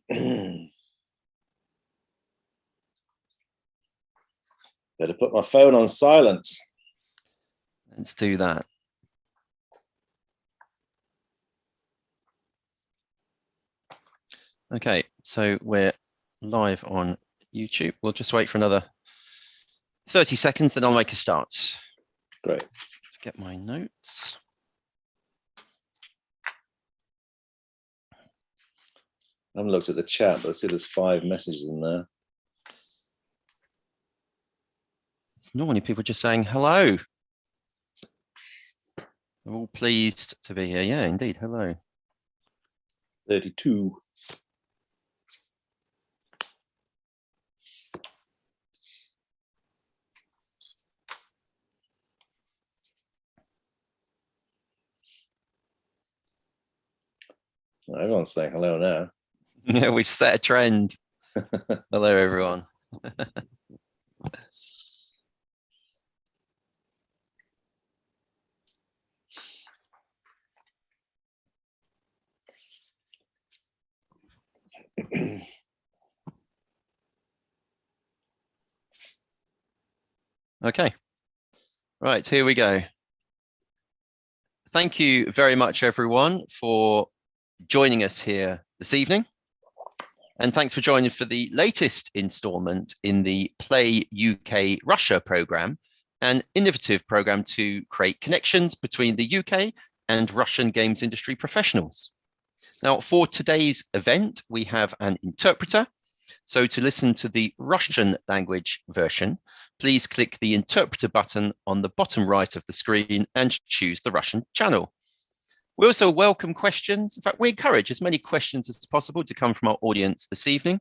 Better put my phone on silent. Let's do that. Okay, so we're live on YouTube. We'll just wait for another 30 seconds, then I'll make a start. Great. Let's get my notes. I haven't looked at the chat, but I see there's 5 messages in there. It's normally people just saying hello. We're all pleased to be here. Yeah, indeed. Hello. 32. Well, everyone's saying hello now. Yeah, we've set a trend. Hello, everyone. Okay, right, here we go. Thank you very much, everyone, for joining us here this evening. And thanks for joining for the latest installment in the Play UK Russia programme, an innovative programme to create connections between the UK and Russian games industry professionals. Now, for today's event, we have an interpreter. So to listen to the Russian language version, please click the interpreter button on the bottom right of the screen and choose the Russian channel. We also welcome questions. In fact, we encourage as many questions as possible to come from our audience this evening.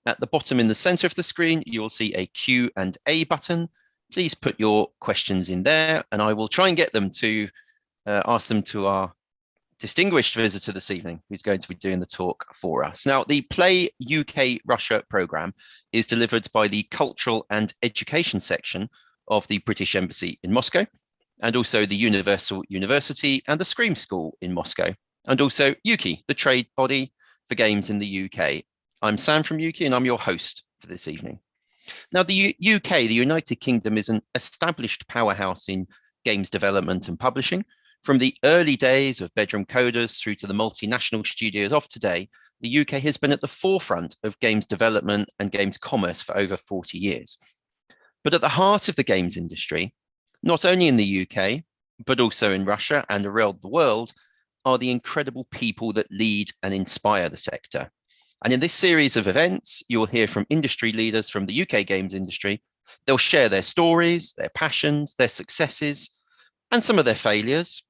At the bottom in the center of the screen, you will see a Q&A button. Please put your questions in there and I will try and get them to ask them to our distinguished visitor this evening, who's going to be doing the talk for us. Now, the Play UK Russia programme is delivered by the Cultural and Education section of the British Embassy in Moscow, and also the Universal University and the Scream School in Moscow, and also UKI, the trade body for games in the UK. I'm Sam from UKI and I'm your host for this evening. Now, the UK, the United Kingdom, is an established powerhouse in games development and publishing. From the early days of bedroom coders through to the multinational studios of today, the UK has been at the forefront of games development and games commerce for over 40 years. But at the heart of the games industry, not only in the UK, but also in Russia and around the world, are the incredible people that lead and inspire the sector. And in this series of events, you will hear from industry leaders from the UK games industry. They'll share their stories, their passions, their successes, and some of their failures.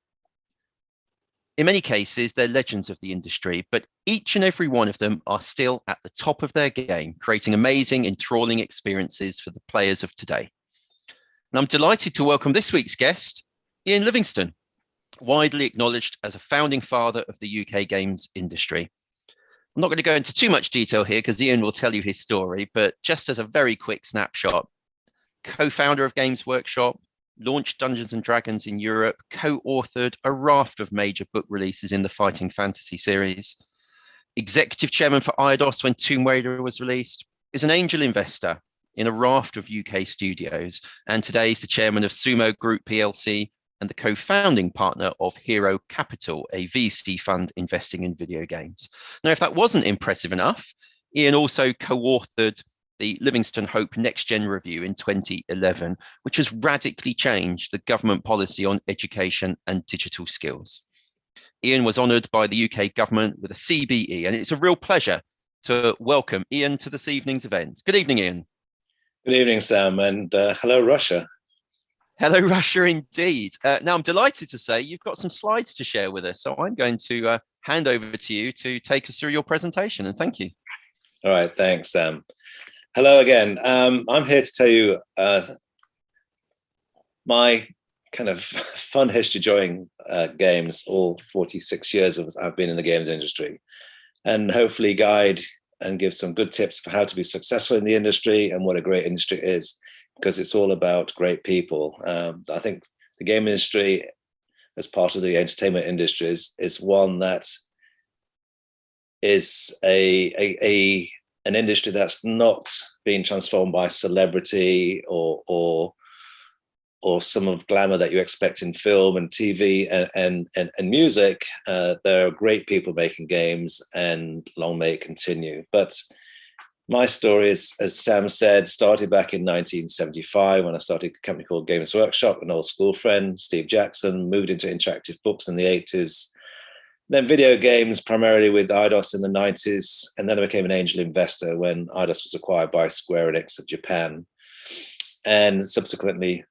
In many cases, they're legends of the industry, but each and every one of them are still at the top of their game, creating amazing, enthralling experiences for the players of today. And I'm delighted to welcome this week's guest, Ian Livingstone, widely acknowledged as a founding father of the UK games industry. I'm not going to go into too much detail here because Ian will tell you his story, but just as a very quick snapshot, co-founder of Games Workshop, launched Dungeons and Dragons in Europe, co-authored a raft of major book releases in the Fighting Fantasy series, executive chairman for Eidos when Tomb Raider was released, is an angel investor in a raft of UK studios, and today is the chairman of Sumo Group PLC and the co-founding partner of Hero Capital, a VC fund investing in video games. Now, if that wasn't impressive enough, Ian also co-authored the Livingstone Hope Next Gen Review in 2011, which has radically changed the government policy on education and digital skills. Ian was honoured by the UK government with a CBE, and it's a real pleasure to welcome Ian to this evening's event. Good evening, Ian. Good evening, Sam, and hello, Russia. Hello, Russia, indeed. Now, I'm delighted to say you've got some slides to share with us, so I'm going to hand over to you to take us through your presentation, and thank you. All right, thanks, Sam. Hello again. I'm here to tell you my kind of fun history joining games, all 46 years I've been in the games industry, and hopefully guide and give some good tips for how to be successful in the industry and what a great industry is, because it's all about great people. I think the game industry, as part of the entertainment industries, is one that is an industry that's not being transformed by celebrity or some of glamour that you expect in film and TV and music. There are great people making games, and long may it continue. But my story is, as Sam said, started back in 1975 when I started a company called Games Workshop. An old school friend, Steve Jackson, moved into interactive books in the 80s. Then video games, primarily with Eidos in the 90s. And then I became an angel investor when Eidos was acquired by Square Enix of Japan. And subsequently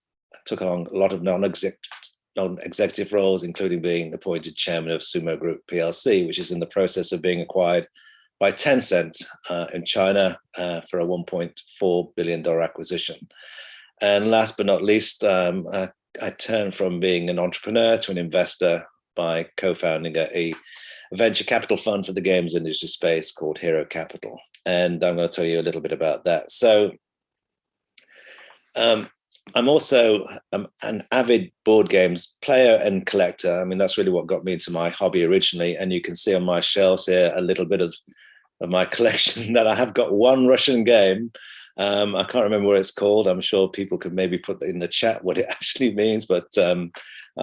took on a lot of non-executive roles, including being appointed chairman of Sumo Group PLC, which is in the process of being acquired by Tencent in China for a $1.4 billion acquisition. And last but not least, I turned from being an entrepreneur to an investor by co-founding a venture capital fund for the games industry space called Hero Capital. And I'm going to tell you a little bit about that. So I'm also an avid board games player and collector. I mean, that's really what got me into my hobby originally. And you can see on my shelves here a little bit of my collection that I have got one Russian game. I can't remember what it's called. I'm sure people could maybe put in the chat what it actually means, but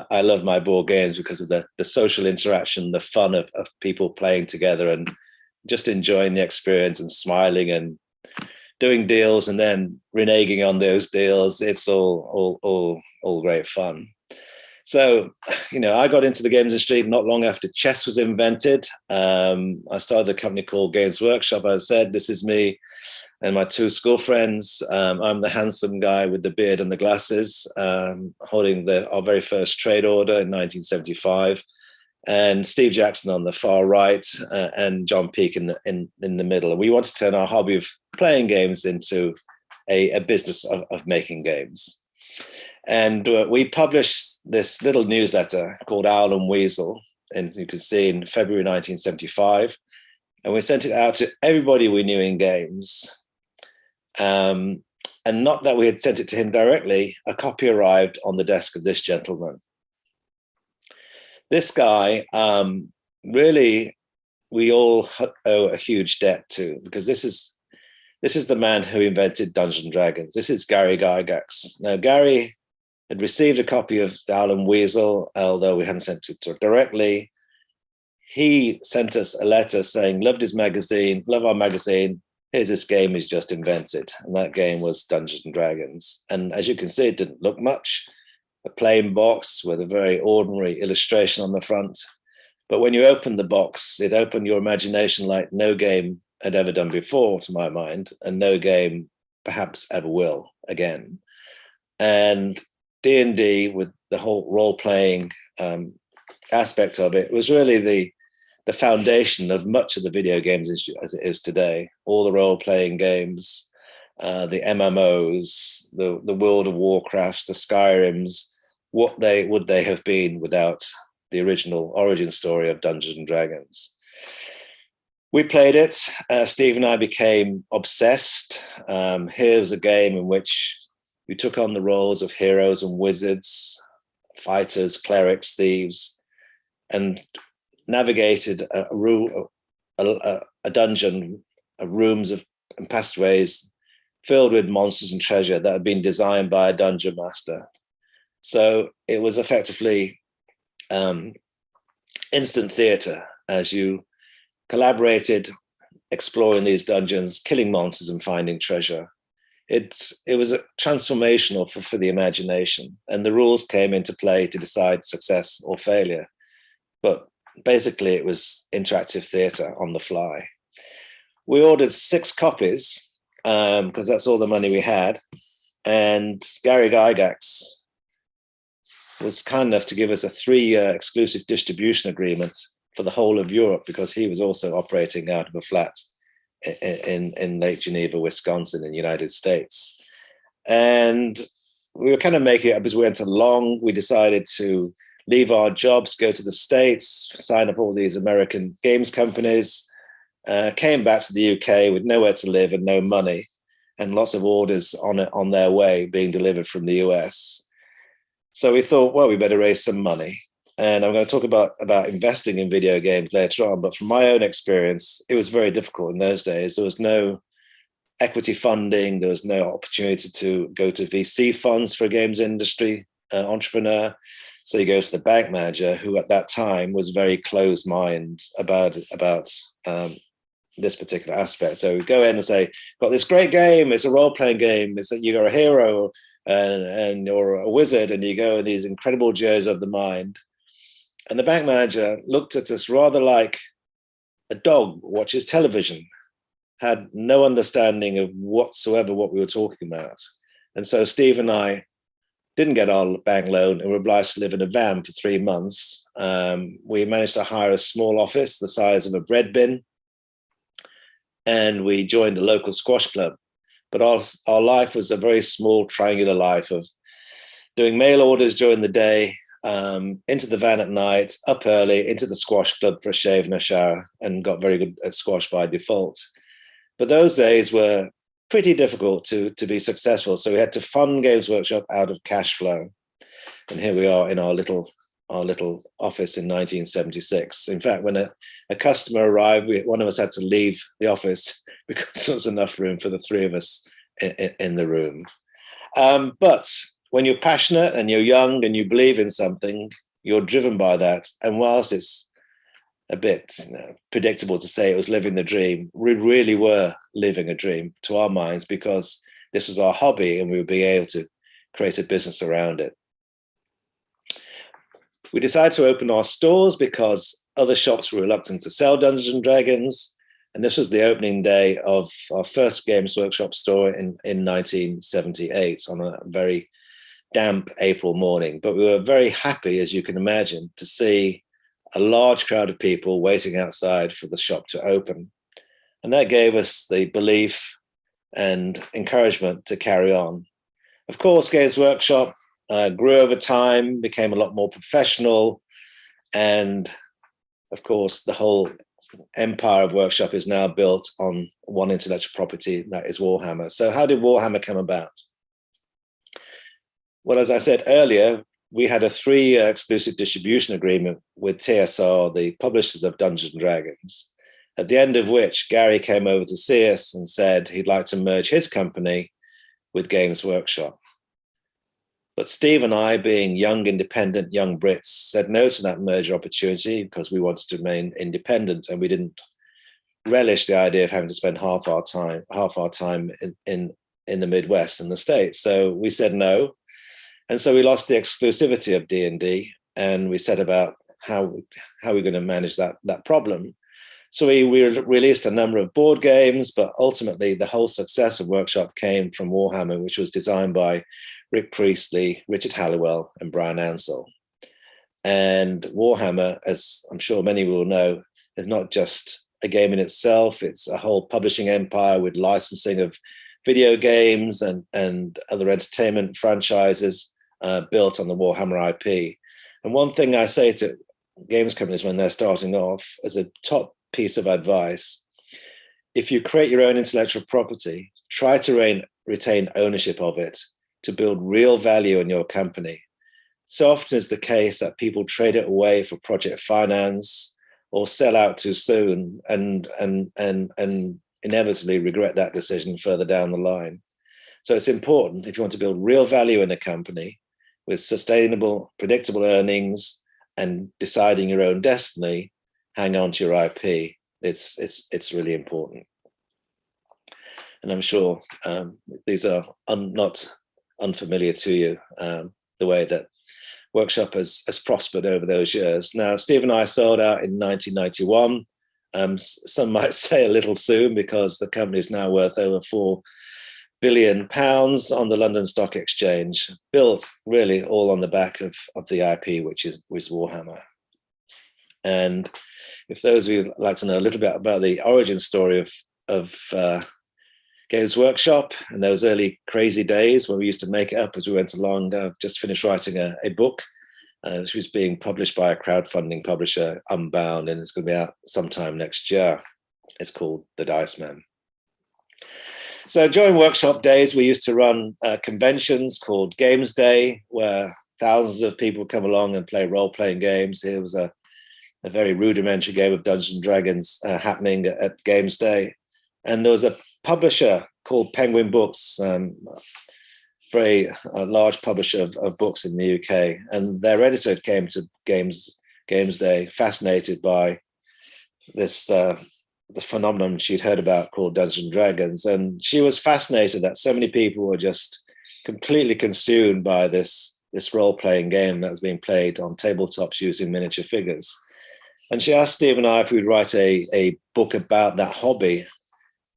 I love my board games because of the social interaction, the fun of people playing together and just enjoying the experience and smiling and doing deals and then reneging on those deals. It's all great fun. So, I got into the games industry not long after chess was invented. I started a company called Games Workshop. As I said, this is me and my two school friends. I'm the handsome guy with the beard and the glasses, holding our very first trade order in 1975. And Steve Jackson on the far right, and John Peake in the middle. And we want to turn our hobby of playing games into a business of making games. And we published this little newsletter called Owl and Weasel, and you can see in February 1975. And we sent it out to everybody we knew in games. And not that we had sent it to him directly, a copy arrived on the desk of this gentleman. This guy, really, we all owe a huge debt to, because this is the man who invented Dungeons and Dragons. This is Gary Gygax. Now, Gary had received a copy of the Owl and Weasel, although we hadn't sent it to him directly. He sent us a letter saying, loved his magazine, love our magazine. Here's this game he's just invented. And that game was Dungeons and Dragons. And as you can see, it didn't look much. A plain box with a very ordinary illustration on the front. But when you opened the box, it opened your imagination like no game had ever done before, to my mind, and no game perhaps ever will again. And D&D, with the whole role-playing aspect of it, was really the foundation of much of the video games as it is today. All the role-playing games, the MMOs, the World of Warcrafts, the Skyrims, what would they have been without the original origin story of Dungeons and Dragons? We played it. Steve and I became obsessed. Here was a game in which we took on the roles of heroes and wizards, fighters, clerics, thieves, and navigated a dungeon, rooms and passageways filled with monsters and treasure that had been designed by a dungeon master. So it was effectively instant theater as you collaborated, exploring these dungeons, killing monsters and finding treasure. It was transformational for the imagination, and the rules came into play to decide success or failure. But basically, it was interactive theater on the fly. We ordered 6 copies because that's all the money we had. And Gary Gygax was kind enough to give us a 3-year exclusive distribution agreement for the whole of Europe, because he was also operating out of a flat in Lake Geneva, Wisconsin, in the United States. And we were kind of making it up as we went along. We decided to leave our jobs, go to the States, sign up all these American games companies, came back to the UK with nowhere to live and no money, and lots of orders on their way being delivered from the US. So we thought, well, we better raise some money. And I'm going to talk about investing in video games later on. But from my own experience, it was very difficult in those days. There was no equity funding. There was no opportunity to go to VC funds for a games industry entrepreneur. So you go to the bank manager, who at that time was very closed-minded about this particular aspect. So we go in and say, got this great game. It's a role-playing game. It's that you're a hero and you're a wizard, and you go in these incredible journeys of the mind. And the bank manager looked at us rather like a dog watches television, had no understanding of whatsoever what we were talking about. And so Steve and I didn't get our bank loan and were obliged to live in a van for 3 months. We managed to hire a small office the size of a bread bin, and we joined a local squash club. But our life was a very small, triangular life of doing mail orders during the day, into the van at night, up early, into the squash club for a shave and a shower, and got very good at squash by default. But those days were pretty difficult to be successful. So we had to fund Games Workshop out of cash flow. And here we are in our little office in 1976. In fact, when a customer arrived, one of us had to leave the office because there was enough room for the three of us in the room. But when you're passionate and you're young and you believe in something, you're driven by that. And whilst it's a bit predictable to say it was living the dream, we really were living a dream to our minds, because this was our hobby and we were being able to create a business around it. We decided to open our stores because other shops were reluctant to sell Dungeons and Dragons. And this was the opening day of our first Games Workshop store in 1978 on a very damp April morning. But we were very happy, as you can imagine, to see a large crowd of people waiting outside for the shop to open. And that gave us the belief and encouragement to carry on. Of course, Games Workshop grew over time, became a lot more professional. And of course, the whole empire of Workshop is now built on one intellectual property, that is Warhammer. So how did Warhammer come about? Well, as I said earlier, we had a 3-year exclusive distribution agreement with TSR, the publishers of Dungeons and Dragons, at the end of which Gary came over to see us and said he'd like to merge his company with Games Workshop. But Steve and I, being young, independent, young Brits, said no to that merger opportunity because we wanted to remain independent, and we didn't relish the idea of having to spend half our time in the Midwest and the States. So we said no. And so we lost the exclusivity of D&D, and we set about how we're going to manage that problem. So we released a number of board games, but ultimately the whole success of Workshop came from Warhammer, which was designed by Rick Priestley, Richard Halliwell, and Brian Ansell. And Warhammer, as I'm sure many will know, is not just a game in itself. It's a whole publishing empire with licensing of video games and other entertainment franchises built on the Warhammer IP. And one thing I say to games companies when they're starting off as a top piece of advice, if you create your own intellectual property, try to retain ownership of it to build real value in your company. So often is the case that people trade it away for project finance or sell out too soon and inevitably regret that decision further down the line. So it's important, if you want to build real value in a company with sustainable, predictable earnings and deciding your own destiny, hang on to your IP. It's really important. And I'm sure these are not unfamiliar to you, the way that Workshop has prospered over those years. Now, Steve and I sold out in 1991. Some might say a little soon, because the company is now worth over £4 billion on the London Stock Exchange, built really all on the back of the IP, which is Warhammer. And if those of you would like to know a little bit about the origin story of Games Workshop and those early crazy days when we used to make it up as we went along, I've just finished writing a book, which was being published by a crowdfunding publisher, Unbound, and it's going to be out sometime next year. It's called The Dice Man. So during Workshop days, we used to run conventions called Games Day, where thousands of people come along and play role-playing games. Here was a very rudimentary game of Dungeons and Dragons happening at Games Day. And there was a publisher called Penguin Books, very large publisher of books in the UK. And their editor came to Games Day, fascinated by this the phenomenon she'd heard about called Dungeons and Dragons. And she was fascinated that so many people were just completely consumed by this role-playing game that was being played on tabletops using miniature figures. And she asked Steve and I if we'd write a book about that hobby.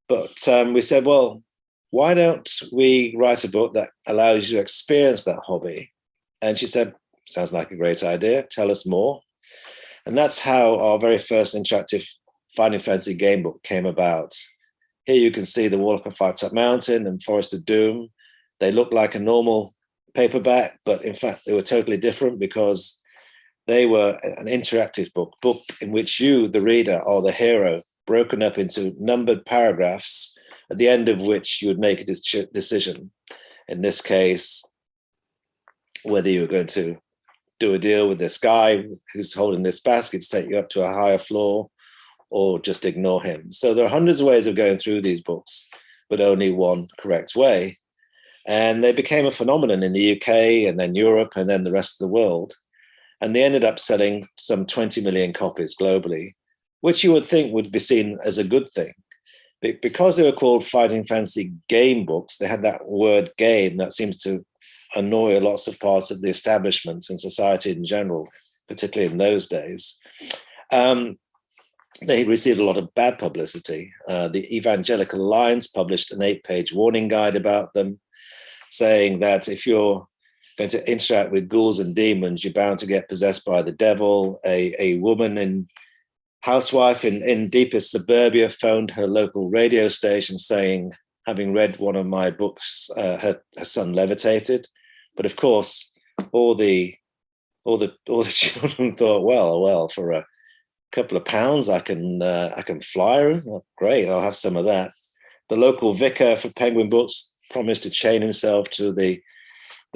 But we said, well, why don't we write a book that allows you to experience that hobby? And she said, sounds like a great idea. Tell us more. And that's how our very first interactive Finding Fancy game book came about. Here you can see the Warlock of Firetop Mountain and Forest of Doom. They look like a normal paperback, but in fact, they were totally different because they were an interactive book in which you, the reader, are the hero, broken up into numbered paragraphs, at the end of which you would make a decision. In this case, whether you were going to do a deal with this guy who's holding this basket to take you up to a higher floor, or just ignore him. So there are hundreds of ways of going through these books, but only one correct way. And they became a phenomenon in the UK and then Europe and then the rest of the world. And they ended up selling some 20 million copies globally, which you would think would be seen as a good thing. Because they were called Fighting Fancy game books, they had that word game that seems to annoy lots of parts of the establishment and society in general, particularly in those days. They received a lot of bad publicity. The Evangelical Alliance published an 8-page warning guide about them, saying that if you're going to interact with ghouls and demons, you're bound to get possessed by the devil. A woman housewife in deepest suburbia phoned her local radio station saying, having read one of my books, her son levitated. But of course, all the children thought, well, for a couple of pounds, I can fly. Oh, great, I'll have some of that. The local vicar for Penguin Books promised to chain himself to the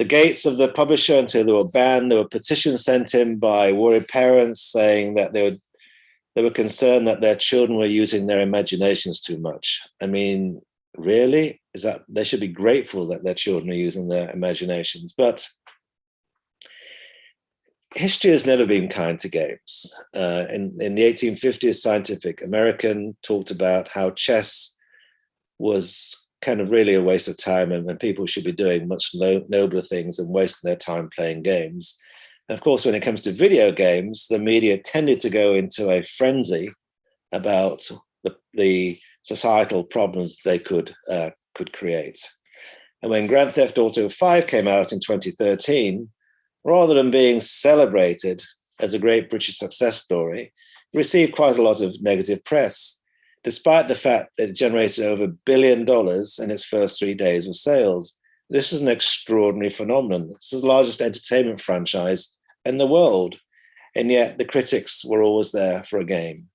gates of the publisher until they were banned. There were petitions sent in by worried parents saying that they were concerned that their children were using their imaginations too much. I mean, really? Is that they should be grateful that their children are using their imaginations? But history has never been kind to games. In the 1850s, Scientific American talked about how chess was kind of really a waste of time and people should be doing much nobler things than wasting their time playing games. And of course, when it comes to video games, the media tended to go into a frenzy about the societal problems they could create. And when Grand Theft Auto 5 came out in 2013, rather than being celebrated as a great British success story, it received quite a lot of negative press, despite the fact that it generated over $1 billion in its first 3 days of sales. This is an extraordinary phenomenon. It's the largest entertainment franchise in the world, and yet the critics were always there for a game.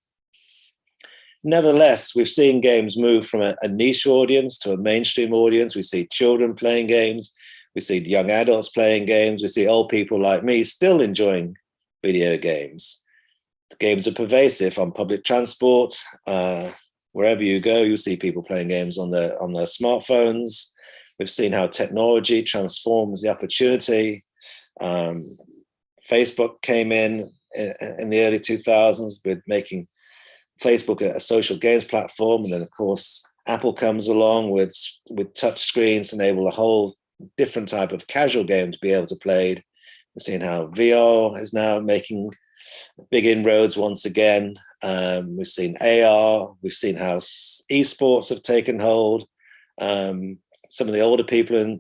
Nevertheless, we've seen games move from a niche audience to a mainstream audience. We see children playing games. We see young adults playing games. We see old people like me still enjoying video games. The games are pervasive on public transport. Wherever you go, you see people playing games on their smartphones. We've seen how technology transforms the opportunity. Facebook came in the early 2000s with making Facebook a social games platform. And then, of course, Apple comes along with touch screens to enable a whole different type of casual game to be able to play. We've seen how VR is now making big inroads once again. We've seen AR. We've seen how esports have taken hold. Some of the older people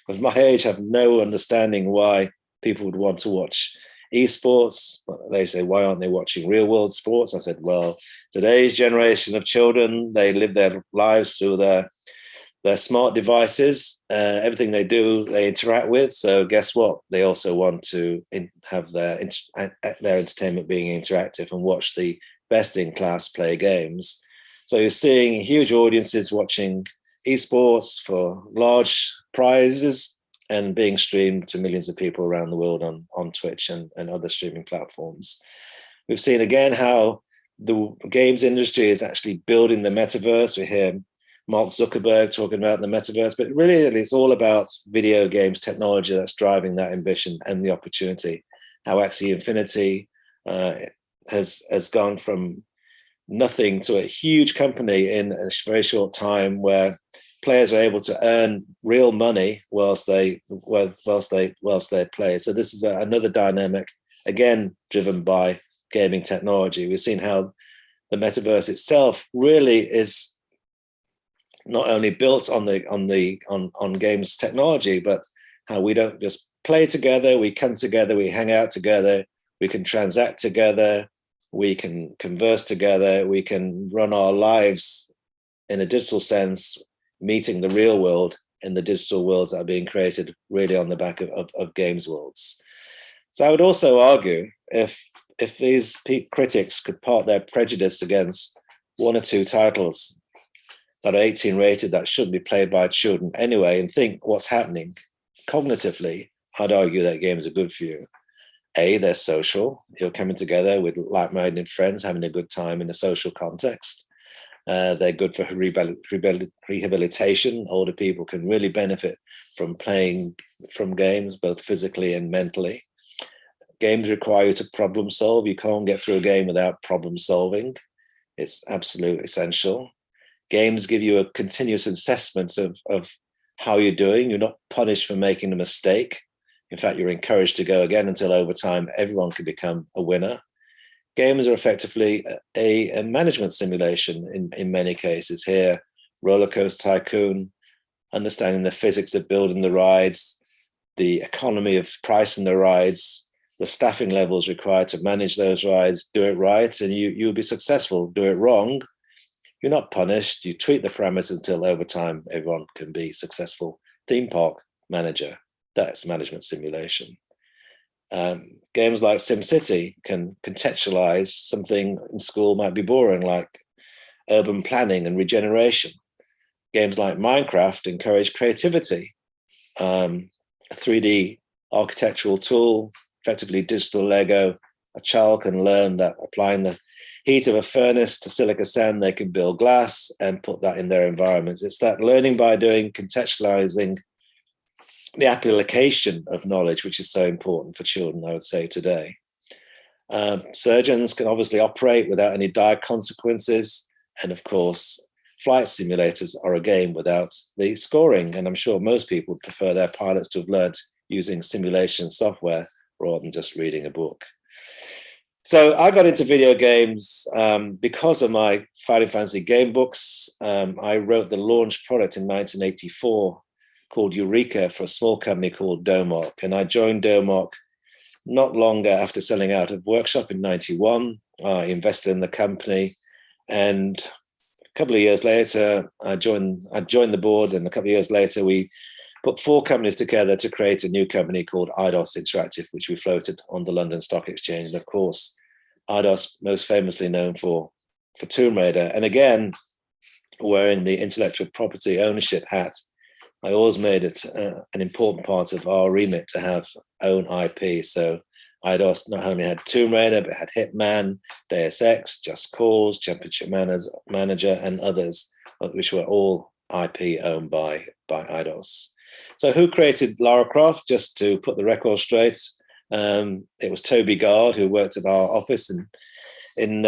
of my age have no understanding why people would want to watch esports. They say, why aren't they watching real world sports? I said, well, today's generation of children, they live their lives through their smart devices. Everything they do, they interact with. So guess what? They also want to have their entertainment being interactive and watch the best in class play games. So you're seeing huge audiences watching esports for large prizes and being streamed to millions of people around the world on Twitch and other streaming platforms. We've seen again how the games industry is actually building the metaverse. We hear Mark Zuckerberg talking about the metaverse, but really it's all about video games technology that's driving that ambition and the opportunity. How Axie Infinity has gone from nothing to a huge company in a very short time, where players are able to earn real money whilst they play. So this is another dynamic, again driven by gaming technology. We've seen how the metaverse itself really is not only built on games technology, but how we don't just play together, we come together, we hang out together, we can transact together, we can converse together, we can run our lives in a digital sense, meeting the real world in the digital worlds that are being created really on the back of games worlds. So I would also argue, if these critics could part their prejudice against one or two titles that are 18 rated that shouldn't be played by children anyway, and think what's happening cognitively, I'd argue that games are good for you. A, they're social. You're coming together with like-minded friends, having a good time in a social context. They're good for rehabilitation. Older people can really benefit from playing from games, both physically and mentally. Games require you to problem solve. You can't get through a game without problem solving. It's absolutely essential. Games give you a continuous assessment of how you're doing. You're not punished for making a mistake. In fact, you're encouraged to go again until over time, everyone can become a winner. Games are effectively a management simulation in many cases. Here, Roller Coaster Tycoon, understanding the physics of building the rides, the economy of pricing the rides, the staffing levels required to manage those rides, do it right, and you'll be successful. Do it wrong, you're not punished. You tweak the parameters until over time, everyone can be successful. Theme park manager, that's management simulation. Games like SimCity can contextualize something in school might be boring, like urban planning and regeneration. Games like Minecraft encourage creativity. A 3D architectural tool, effectively digital Lego. A child can learn that applying the heat of a furnace to silica sand, they can build glass and put that in their environments. It's that learning by doing, contextualizing the application of knowledge, which is so important for children, I would say, today. Surgeons can obviously operate without any dire consequences. And of course, flight simulators are a game without the scoring. And I'm sure most people prefer their pilots to have learned using simulation software rather than just reading a book. So I got into video games because of my Final Fantasy game books. I wrote the launch product in 1984 called Eureka for a small company called Domark. And I joined Domark not long after selling out of Workshop in 91. I invested in the company, and a couple of years later, I joined the board, and a couple of years later, we put 4 companies together to create a new company called Eidos Interactive, which we floated on the London Stock Exchange. And of course, Eidos most famously known for Tomb Raider. And again, wearing the intellectual property ownership hat, I always made it an important part of our remit to have own IP. So Eidos not only had Tomb Raider, but had Hitman, Deus Ex, Just Cause, Championship Manager, and others, which were all IP owned by Eidos. So who created Lara Croft? Just to put the record straight, it was Toby Gard, who worked at our office in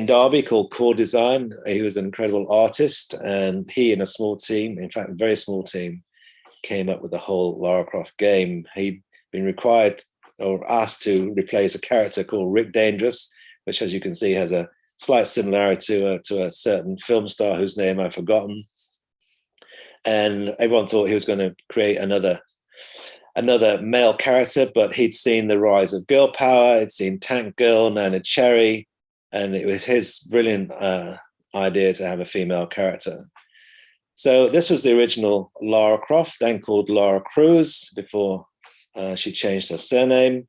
Derby called Core Design. He was an incredible artist, and he and a small team, in fact, a very small team, came up with the whole Lara Croft game. He'd been required or asked to replace a character called Rick Dangerous, which, as you can see, has a slight similarity to a certain film star whose name I've forgotten. And everyone thought he was going to create another male character, but he'd seen the rise of girl power. He'd seen Tank Girl, Nana Cherry, and it was his brilliant idea to have a female character. So this was the original Lara Croft, then called Lara Cruz, before she changed her surname.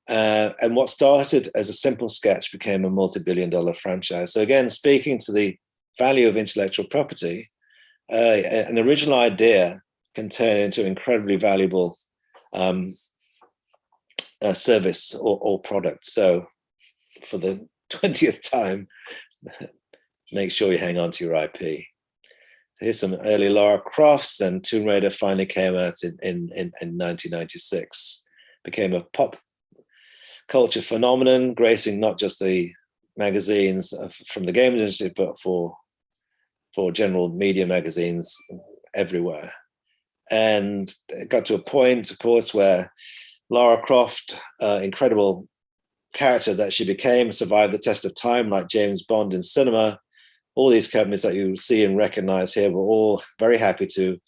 And what started as a simple sketch became a multi-billion-dollar franchise. So again, speaking to the value of intellectual property, an original idea can turn into incredibly valuable service or product. So for the 20th time, make sure you hang on to your IP. Here's some early Lara Crofts, and Tomb Raider finally came out in 1996. Became a pop culture phenomenon, gracing not just the magazines from the game industry, but for general media magazines everywhere. And it got to a point, of course, where Lara Croft, incredible character that she became, survived the test of time like James Bond in cinema. All these companies that you see and recognize here were all very happy to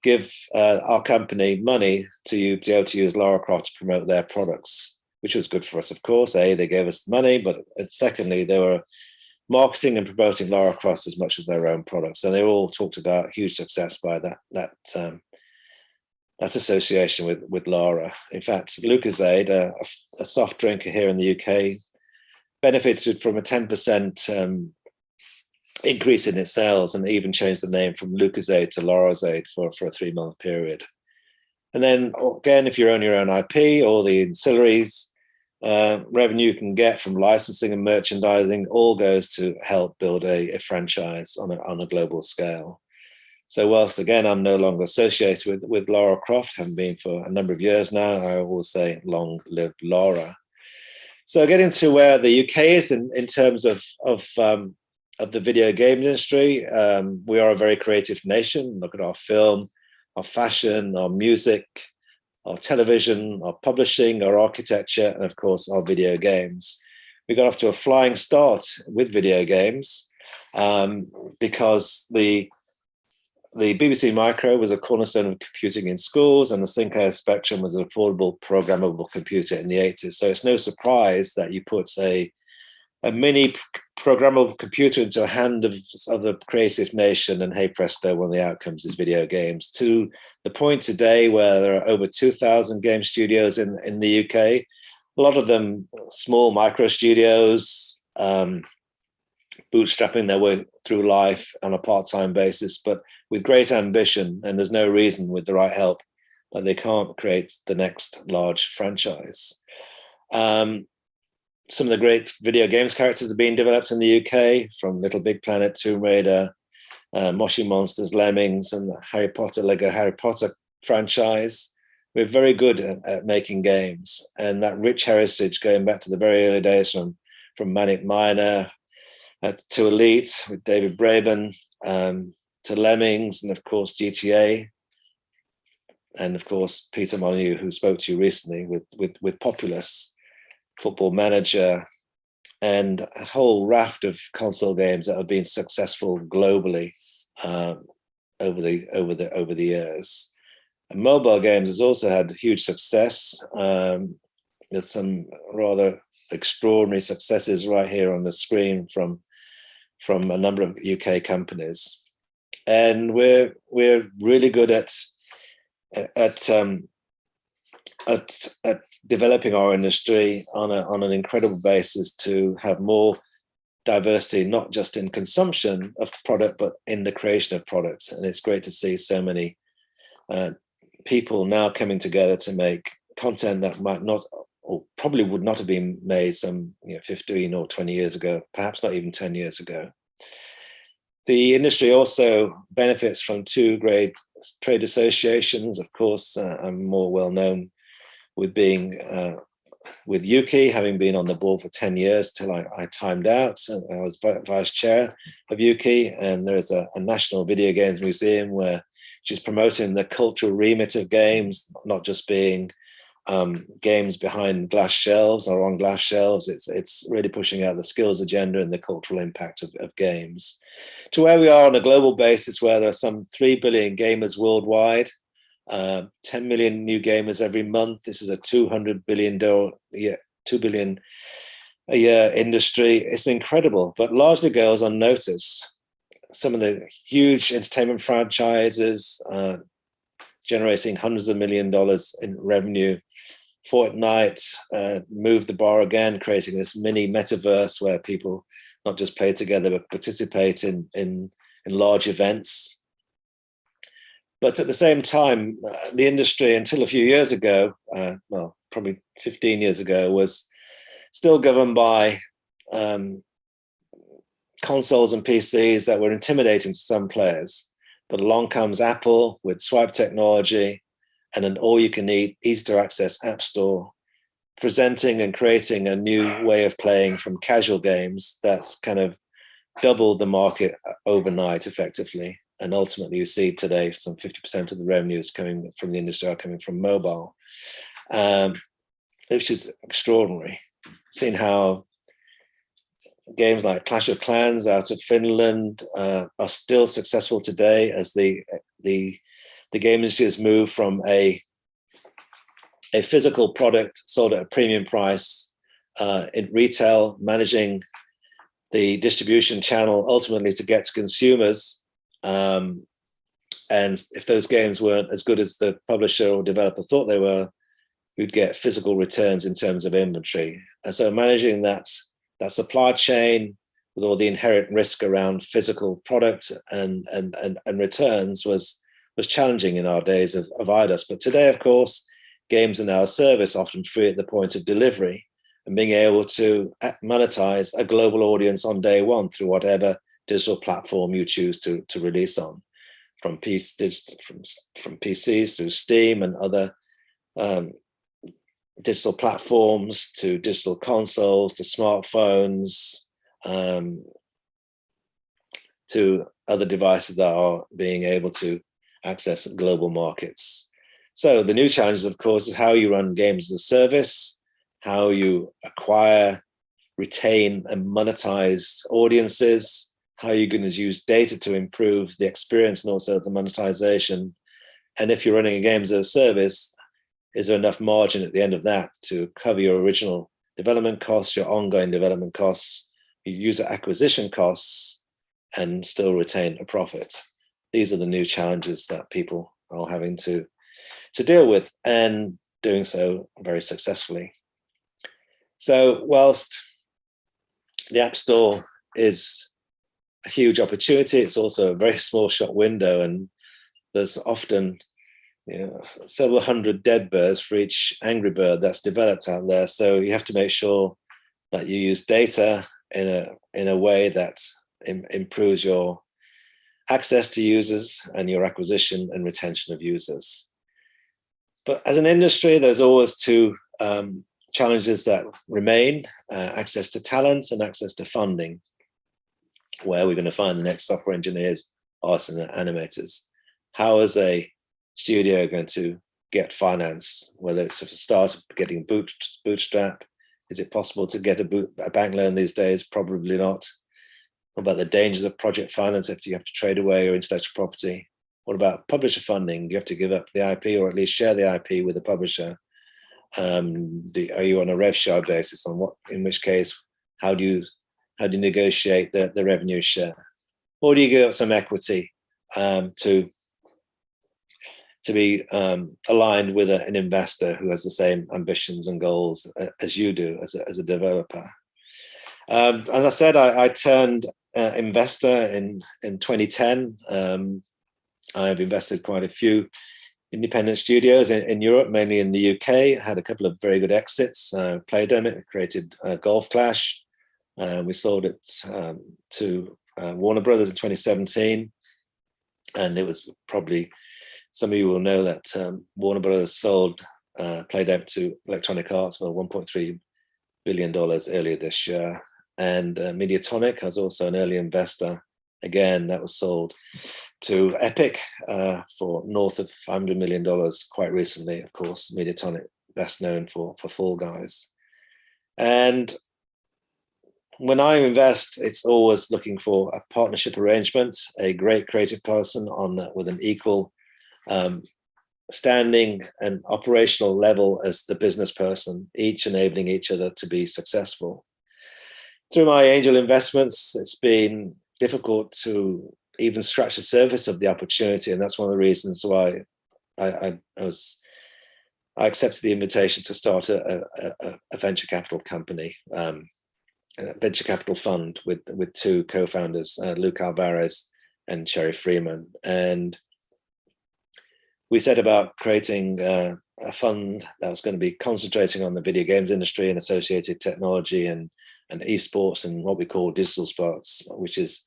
give our company money to be able to use Lara Croft to promote their products, which was good for us, of course. They gave us the money, but secondly, they were marketing and promoting Lara Croft as much as their own products. And they all talked about huge success by that association with Lara. In fact, Lucozade, a soft drinker here in the UK, benefited from a 10% increase in its sales, and even changed the name from Lucozade to Larazade for a 3-month period. And then again, if you own your own IP, all the ancillaries, revenue you can get from licensing and merchandising all goes to help build a franchise on a global scale. So whilst again, I'm no longer associated with Lara Croft, haven't been for a number of years now, I always say long live Lara. So getting to where the UK is in terms of the video game industry, we are a very creative nation. Look at our film, our fashion, our music, our television, our publishing, our architecture, and of course, our video games. We got off to a flying start with video games because the BBC Micro was a cornerstone of computing in schools, and the Sinclair Spectrum was an affordable programmable computer in the 80s. So it's no surprise that you put a mini programmable computer into a hand of a creative nation, and hey presto, one of the outcomes is video games, to the point today where there are over 2,000 game studios in the UK, a lot of them small micro studios, bootstrapping their way through life on a part-time basis, but with great ambition, and there's no reason with the right help that they can't create the next large franchise. Some of the great video games characters are being developed in the UK, from Little Big Planet, Tomb Raider, Moshi Monsters, Lemmings, and the Lego Harry Potter franchise. We're very good at making games, and that rich heritage going back to the very early days from Manic Miner to Elite with David Braben, to Lemmings, and of course GTA, and of course Peter Molyneux, who spoke to you recently with Populous, Football Manager, and a whole raft of console games that have been successful globally over the years. And mobile games has also had huge success. There's some rather extraordinary successes right here on the screen from a number of UK companies, and we're really good at developing our industry on an incredible basis to have more diversity, not just in consumption of product, but in the creation of products. And it's great to see so many people now coming together to make content that might not, or probably would not have been made some 15 or 20 years ago, perhaps not even 10 years ago. The industry also benefits from two great trade associations. Of course, I'm more well known with being with Yuki, having been on the board for 10 years till I timed out. And I was vice chair of Yuki, and there is a national video games museum which is promoting the cultural remit of games, not just being games behind glass shelves or on glass shelves. It's really pushing out the skills agenda and the cultural impact of games, to where we are on a global basis, where there are some 3 billion gamers worldwide, 10 million new gamers every month. This is a $200 billion $2 billion a year industry. It's incredible, but largely goes unnoticed. Some of the huge entertainment franchises generating hundreds of $millions in revenue. Fortnite moved the bar again, creating this mini metaverse where people not just play together, but participate in large events. But at the same time, the industry until a few years ago, well, probably 15 years ago, was still governed by consoles and PCs that were intimidating to some players. But along comes Apple with swipe technology and an all-you-can-eat, easy-to-access app store, presenting and creating a new way of playing from casual games that's kind of doubled the market overnight, effectively. And ultimately, you see today some 50% of the revenues coming from the industry are coming from mobile, which is extraordinary. Seeing how games like Clash of Clans out of Finland are still successful today, as the game industry has moved from a physical product sold at a premium price in retail, managing the distribution channel ultimately to get to consumers. And if those games weren't as good as the publisher or developer thought they were, you'd get physical returns in terms of inventory. And so managing that supply chain with all the inherent risk around physical product and returns was challenging in our days of IDOS. But today, of course, games are now a service, often free at the point of delivery, and being able to monetize a global audience on day one through whatever digital platform you choose to release on, from PCs through Steam and other digital platforms, to digital consoles, to smartphones, to other devices that are being able to access global markets. So the new challenge, of course, is how you run games as a service, how you acquire, retain, and monetize audiences, how you're going to use data to improve the experience and also the monetization. And if you're running a game as a service, is there enough margin at the end of that to cover your original development costs, your ongoing development costs, your user acquisition costs, and still retain a profit? These are the new challenges that people are having to deal with, and doing so very successfully. So whilst the App Store is a huge opportunity, it's also a very small shop window, and there's often several hundred dead birds for each angry bird that's developed out there. So you have to make sure that you use data in a way that improves your access to users and your acquisition and retention of users. But as an industry, there's always two challenges that remain: access to talent and access to funding. Where we're going to find the next software engineers, artists, and animators? How is a studio going to get finance? Whether it's to start getting bootstrap, is it possible to get a bank loan these days? Probably not. What about the dangers of project finance if you have to trade away your intellectual property? What about publisher funding? Do you have to give up the IP or at least share the IP with the publisher? Are you on a rev share basis? In which case, how do you negotiate the revenue share? Or do you give up some equity to be aligned with an investor who has the same ambitions and goals as you do as a developer? As I said, I turned investor in 2010. I've invested quite a few independent studios in Europe, mainly in the UK. Had a couple of very good exits. Playdemic created Golf Clash. We sold it to Warner Brothers in 2017. And it was probably, some of you will know that Warner Brothers sold Playdemic to Electronic Arts for $1.3 billion earlier this year. And Mediatonic was also an early investor. Again, that was sold to Epic for north of $500 million quite recently. Of course, Mediatonic, best known for Fall Guys. And when I invest, it's always looking for a partnership arrangement, a great creative person with an equal standing and operational level as the business person, each enabling each other to be successful. Through my angel investments, it's been difficult to even scratch the surface of the opportunity, and that's one of the reasons why I accepted the invitation to start a venture capital company, a venture capital fund with two co-founders, Luke Alvarez and Cherry Freeman. And we set about creating a fund that was going to be concentrating on the video games industry and associated technology and esports and what we call digital sports, which is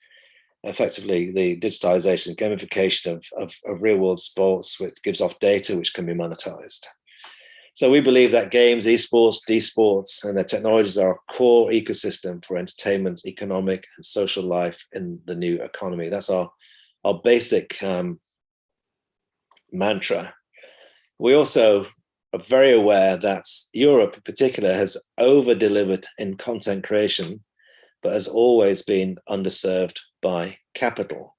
effectively the digitization, gamification of real world sports, which gives off data which can be monetized. So we believe that games, esports, d-sports, and their technologies are a core ecosystem for entertainment, economic, and social life in the new economy. That's our basic mantra. We also are very aware that Europe in particular has over-delivered in content creation, but has always been underserved by capital.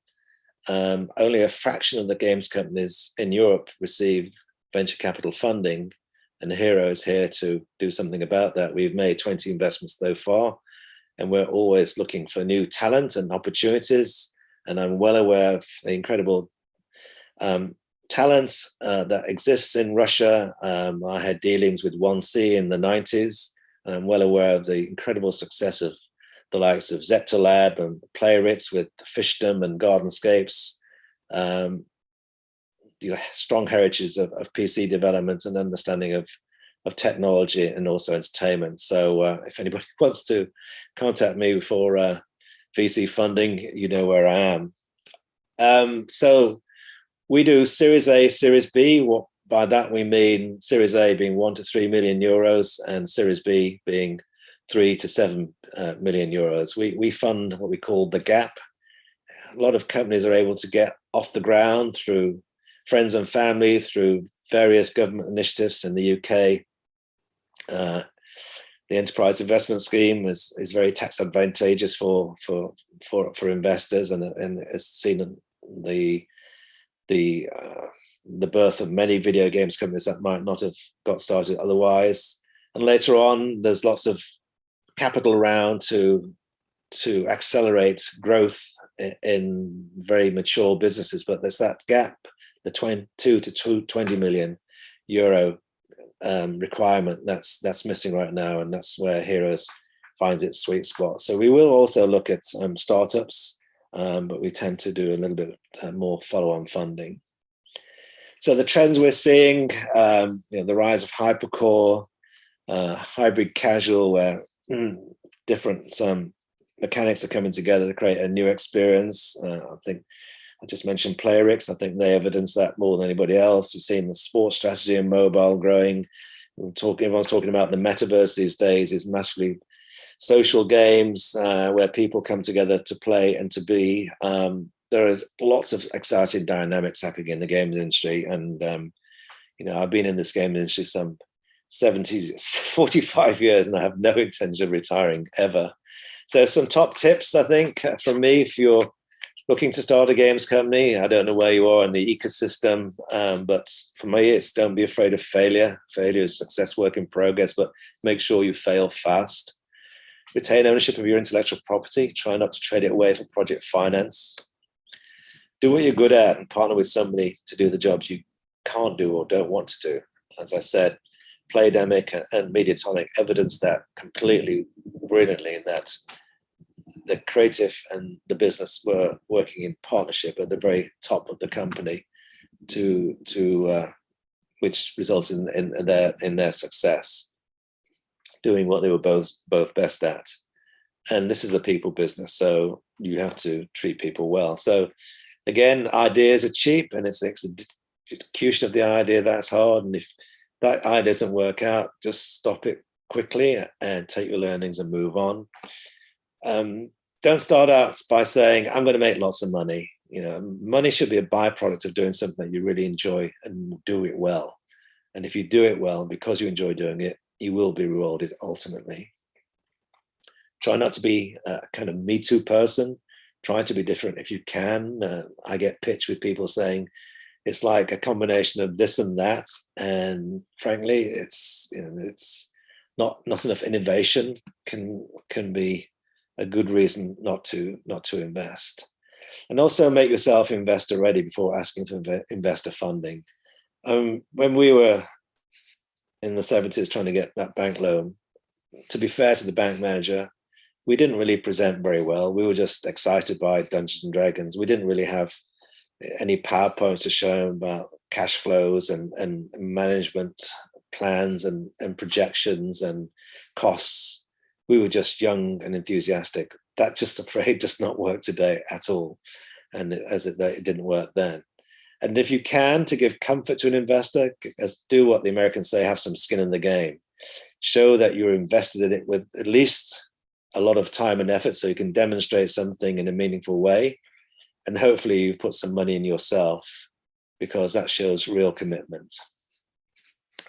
Only a fraction of the games companies in Europe receive venture capital funding, and Hero is here to do something about that. We've made 20 investments so far, and we're always looking for new talent and opportunities. And I'm well aware of the incredible talent that exists in Russia. I had dealings with 1C in the 90s, and I'm well aware of the incredible success of the likes of Zeptolab and Playrix with Fishdom and Gardenscapes. Strong heritage of PC development and understanding of technology and also entertainment. So if anybody wants to contact me for VC funding, you know where I am. So we do Series A, Series B. What by that we mean Series A being 1 to 3 million euros and Series B being 3 to 7 million euros. We fund what we call the gap. A lot of companies are able to get off the ground through friends and family, through various government initiatives in the UK. The enterprise investment scheme is very tax advantageous for investors, and has seen the birth of many video games companies that might not have got started otherwise. And later on, there's lots of capital around to accelerate growth in very mature businesses, but there's that gap, the 22 to 20 million euro requirement that's missing right now, and that's where Heroes finds its sweet spot. So we will also look at startups, but we tend to do a little bit more follow-on funding. So the trends we're seeing, the rise of hypercore, hybrid casual, where different mechanics are coming together to create a new experience. I think I just mentioned Playrix. I think they evidence that more than anybody else. We've seen the sports strategy and mobile growing. Everyone's talking about the metaverse these days, is massively social games where people come together to play and to be. There is lots of exciting dynamics happening in the games industry. And, I've been in this game industry some 45 years, and I have no intention of retiring ever. So some top tips, I think, from me, if you're looking to start a games company. I don't know where you are in the ecosystem, but for me, it's don't be afraid of failure. Failure is success work in progress, but make sure you fail fast. Retain ownership of your intellectual property. Try not to trade it away for project finance. Do what you're good at and partner with somebody to do the jobs you can't do or don't want to do. As I said, Playdemic and Mediatonic evidence that completely brilliantly, in that the creative and the business were working in partnership at the very top of the company which results in their success, doing what they were both best at. And this is a people business, so you have to treat people well. So again, ideas are cheap, and it's the execution of the idea that's hard. And if that idea doesn't work out, just stop it quickly and take your learnings and move on. Don't start out by saying, I'm going to make lots of money. Money should be a byproduct of doing something that you really enjoy and do it well. And if you do it well, because you enjoy doing it, you will be rewarded ultimately. Try not to be a kind of Me Too person. Try to be different if you can. I get pitched with people saying it's like a combination of this and that. And frankly, it's not enough innovation can be a good reason not to invest. And also make yourself investor ready before asking for investor funding. When we were in the 70s trying to get that bank loan, to be fair to the bank manager, we didn't really present very well. We were just excited by Dungeons and Dragons. We didn't really have any PowerPoints to show them about cash flows and management plans and projections and costs. We were just young and enthusiastic. That just afraid does not work today at all. And it didn't work then. And if you can, to give comfort to an investor, do what the Americans say, have some skin in the game. Show that you're invested in it with at least a lot of time and effort so you can demonstrate something in a meaningful way. And hopefully you put some money in yourself, because that shows real commitment.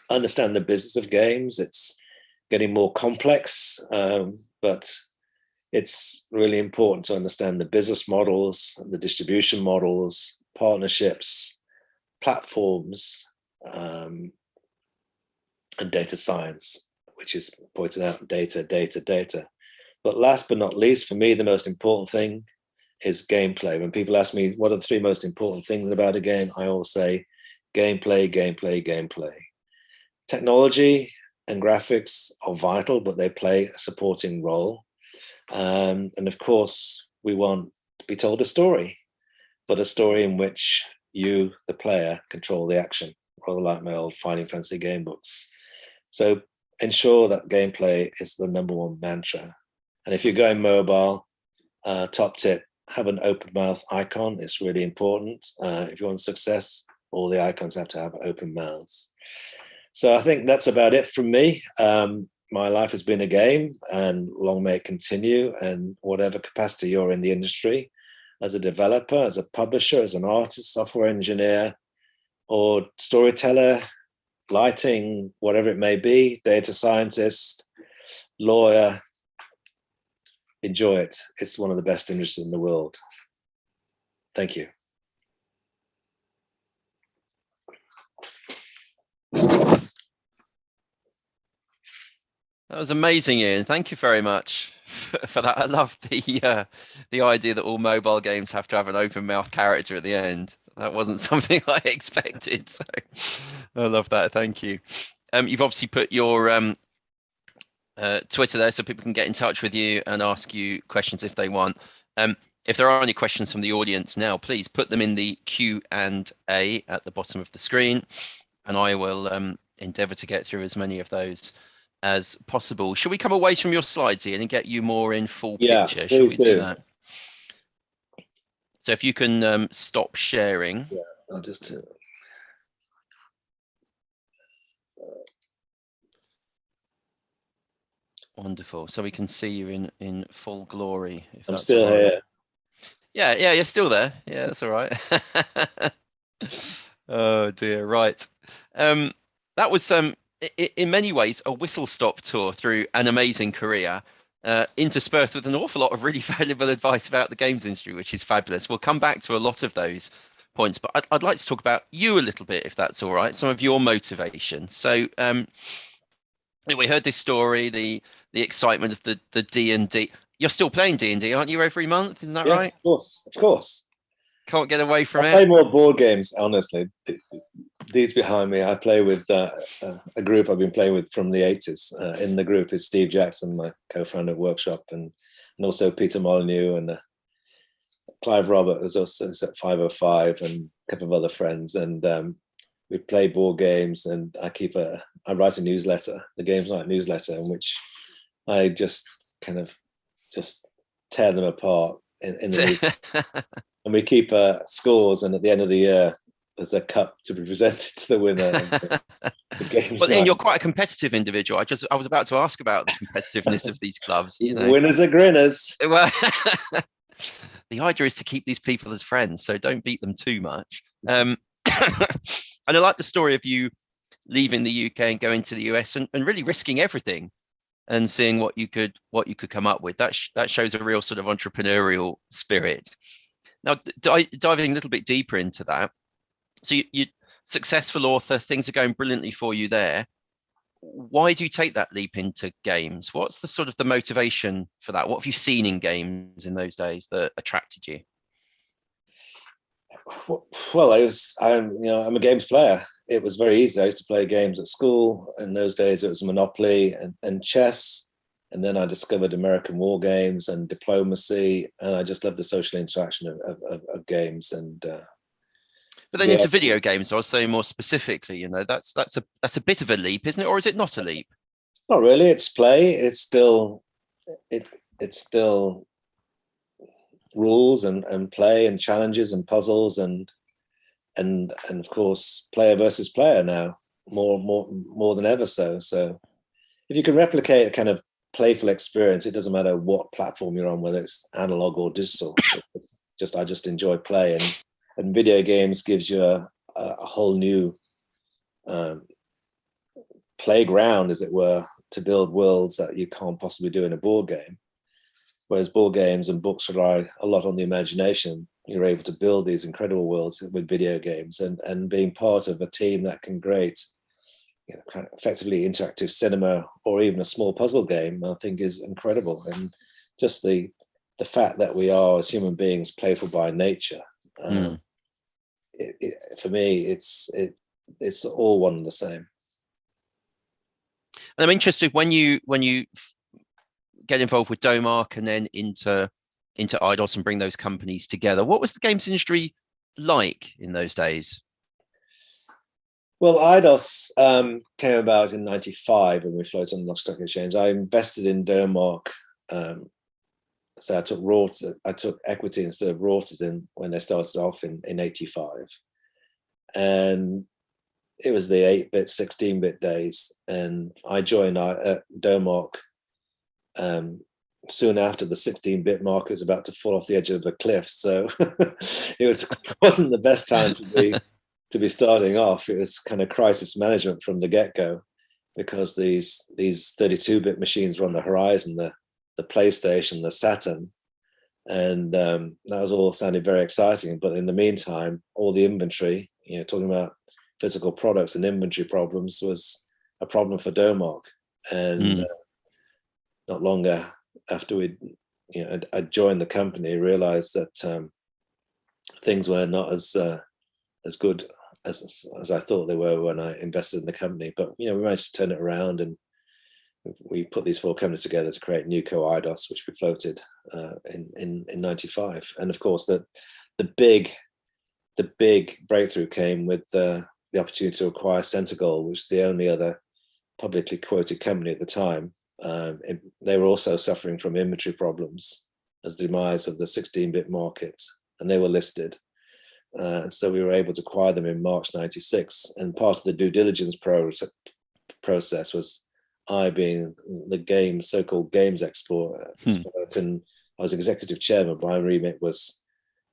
Understand the business of games. It's getting more complex, but it's really important to understand the business models, the distribution models, partnerships, platforms, and data science, which is pointed out data. But last but not least, for me, the most important thing is gameplay. When people ask me what are the three most important things about a game, I always say gameplay. Technology and graphics are vital, but they play a supporting role. And of course, we want to be told a story, but a story in which you, the player, control the action, rather like my old Finding Fancy game books. So ensure that gameplay is the number one mantra. And if you're going mobile, top tip, have an open mouth icon. It's really important. If you want success, all the icons have to have open mouths. So I think that's about it from me. My life has been a game, and long may it continue. And whatever capacity you're in the industry, as a developer, as a publisher, as an artist, software engineer, or storyteller, lighting, whatever it may be, data scientist, lawyer, enjoy it. It's one of the best industries in the world. Thank you. That was amazing, Ian. Thank you very much for that. I love the idea that all mobile games have to have an open mouth character at the end. That wasn't something I expected, so I love that. Thank you. You've obviously put your Twitter there so people can get in touch with you and ask you questions if they want. If there are any questions from the audience now, please put them in the Q&A at the bottom of the screen, and I will endeavour to get through as many of those as possible. Should we come away from your slides, Ian, and get you more in full picture? Should we do that? So if you can stop sharing. Yeah, I'll just Wonderful. So we can see you in full glory. If I'm that's still right. here. Yeah, you're still there. Yeah, that's all right. Oh dear, right. That was in many ways a whistle-stop tour through an amazing career, interspersed with an awful lot of really valuable advice about the games industry, which is fabulous. We'll come back to a lot of those points, but I'd like to talk about you a little bit, if that's all right, some of your motivation. So we heard this story, the excitement of the D&D. You're still playing D&D, aren't you, every month? Isn't that right? Of course. Can't get away from it. I play more board games, honestly. These behind me, I play with a group I've been playing with from the 80s. In the group is Steve Jackson, my co-founder at Workshop, and also Peter Molyneux and Clive Robert, who's also at 505, and a couple of other friends. And we play board games, and I write a newsletter, the Games Night newsletter, in which I just kind of tear them apart in the newsletter. And we keep scores, and at the end of the year, there's a cup to be presented to the winner. The Games Well, Ian, Night. you're quite a competitive individual. I was about to ask about the competitiveness of these clubs. You know, winners are grinners. Well, the idea is to keep these people as friends, so don't beat them too much. And I like the story of you leaving the UK and going to the US and really risking everything and seeing what you could come up with. That shows a real sort of entrepreneurial spirit. Now, diving a little bit deeper into that, so you're successful author, things are going brilliantly for you there. Why do you take that leap into games? What's the sort of the motivation for that? What have you seen in games in those days that attracted you? Well, I'm a games player. It was very easy. I used to play games at school. In those days, it was Monopoly and chess. And then I discovered American war games and diplomacy. And I just loved the social interaction of games. And But then Yeah, into video games, I was saying more specifically, that's a bit of a leap, isn't it? Or is it not a leap? not really. It's play. It's still rules and play and challenges and puzzles and of course player versus player now more than ever. So if you can replicate a kind of playful experience, it doesn't matter what platform you're on, whether it's analog or digital. I just enjoy play, and video games gives you a whole new playground, as it were, to build worlds that you can't possibly do in a board game. Whereas board games and books rely a lot on the imagination. You're able to build these incredible worlds with video games, and being part of a team that can create, kind of effectively interactive cinema or even a small puzzle game, I think is incredible. And just the fact that we are, as human beings, playful by nature. For me, it's all one and the same. And I'm interested when you get involved with Domark and then into Eidos and bring those companies together. What was the games industry like in those days? Well, Eidos came about in '95 when we floated on the stock exchange. I invested in Domark, so I took equity instead of royalties in when they started off in '85, and it was the 8-bit, 16-bit days, and I joined Domark soon after the 16-bit market was about to fall off the edge of the cliff. So it wasn't the best time to be starting off. It was kind of crisis management from the get-go, because these 32-bit machines were on the horizon, the PlayStation, the Saturn, and that was all sounded very exciting. But in the meantime, all the inventory, talking about physical products and inventory problems, was a problem for Domark. And not long after I joined the company, realized that things were not as good as I thought they were when I invested in the company. But we managed to turn it around, and we put these 4 companies together to create Newco Eidos, which we floated in '95. And of course, the big breakthrough came with the opportunity to acquire Centergold, which was the only other publicly quoted company at the time. They were also suffering from inventory problems as the demise of the 16-bit market, and they were listed. So we were able to acquire them in March '96. And part of the due diligence process was I, being the so-called games expert, and I was executive chairman. My remit was,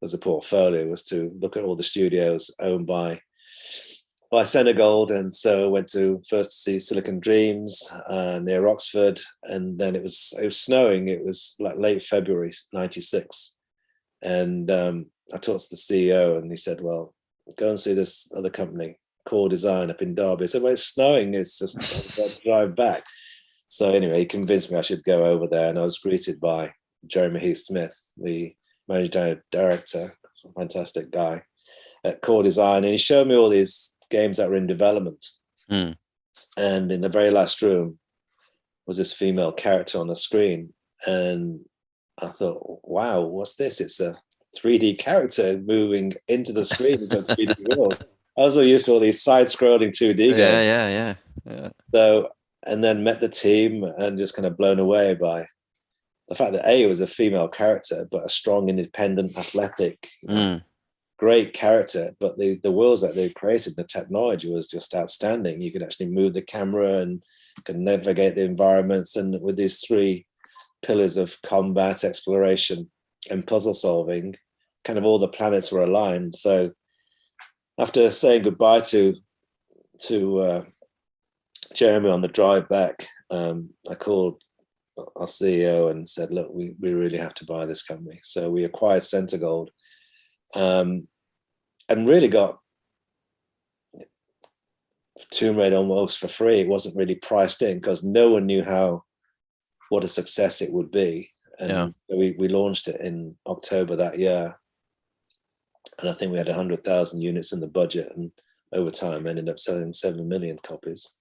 as a portfolio, was to look at all the studios owned by Centergold. And so I went first to see Silicon Dreams near Oxford, and then it was snowing. It was like late February '96, and I talked to the CEO, and he said, "Well, go and see this other company, Core Design, up in Derby." I said, "Well, it's snowing. It's just I'll drive back." So anyway, he convinced me I should go over there, and I was greeted by Jeremy Heath-Smith, the managing director, fantastic guy at Core Design, and he showed me all these games that were in development. And in the very last room was this female character on the screen, and I thought, "Wow, what's this? It's a 3D character moving into the screen into a 3D world." I was so used to all these side-scrolling 2D games. Yeah. So, and then met the team and just kind of blown away by the fact that it was a female character, but a strong, independent, athletic, great character. But the worlds that they created, the technology was just outstanding. You could actually move the camera and could navigate the environments, and with these 3 pillars of combat, exploration, and puzzle solving, kind of all the planets were aligned. So after saying goodbye to Jeremy on the drive back, I called our CEO and said, "Look, we really have to buy this company." So we acquired Centergold, and really got Tomb Raider almost for free. It wasn't really priced in because no one knew what a success it would be. And so we launched it in October that year, and I think we had 100,000 units in the budget, and over time ended up selling 7 million copies.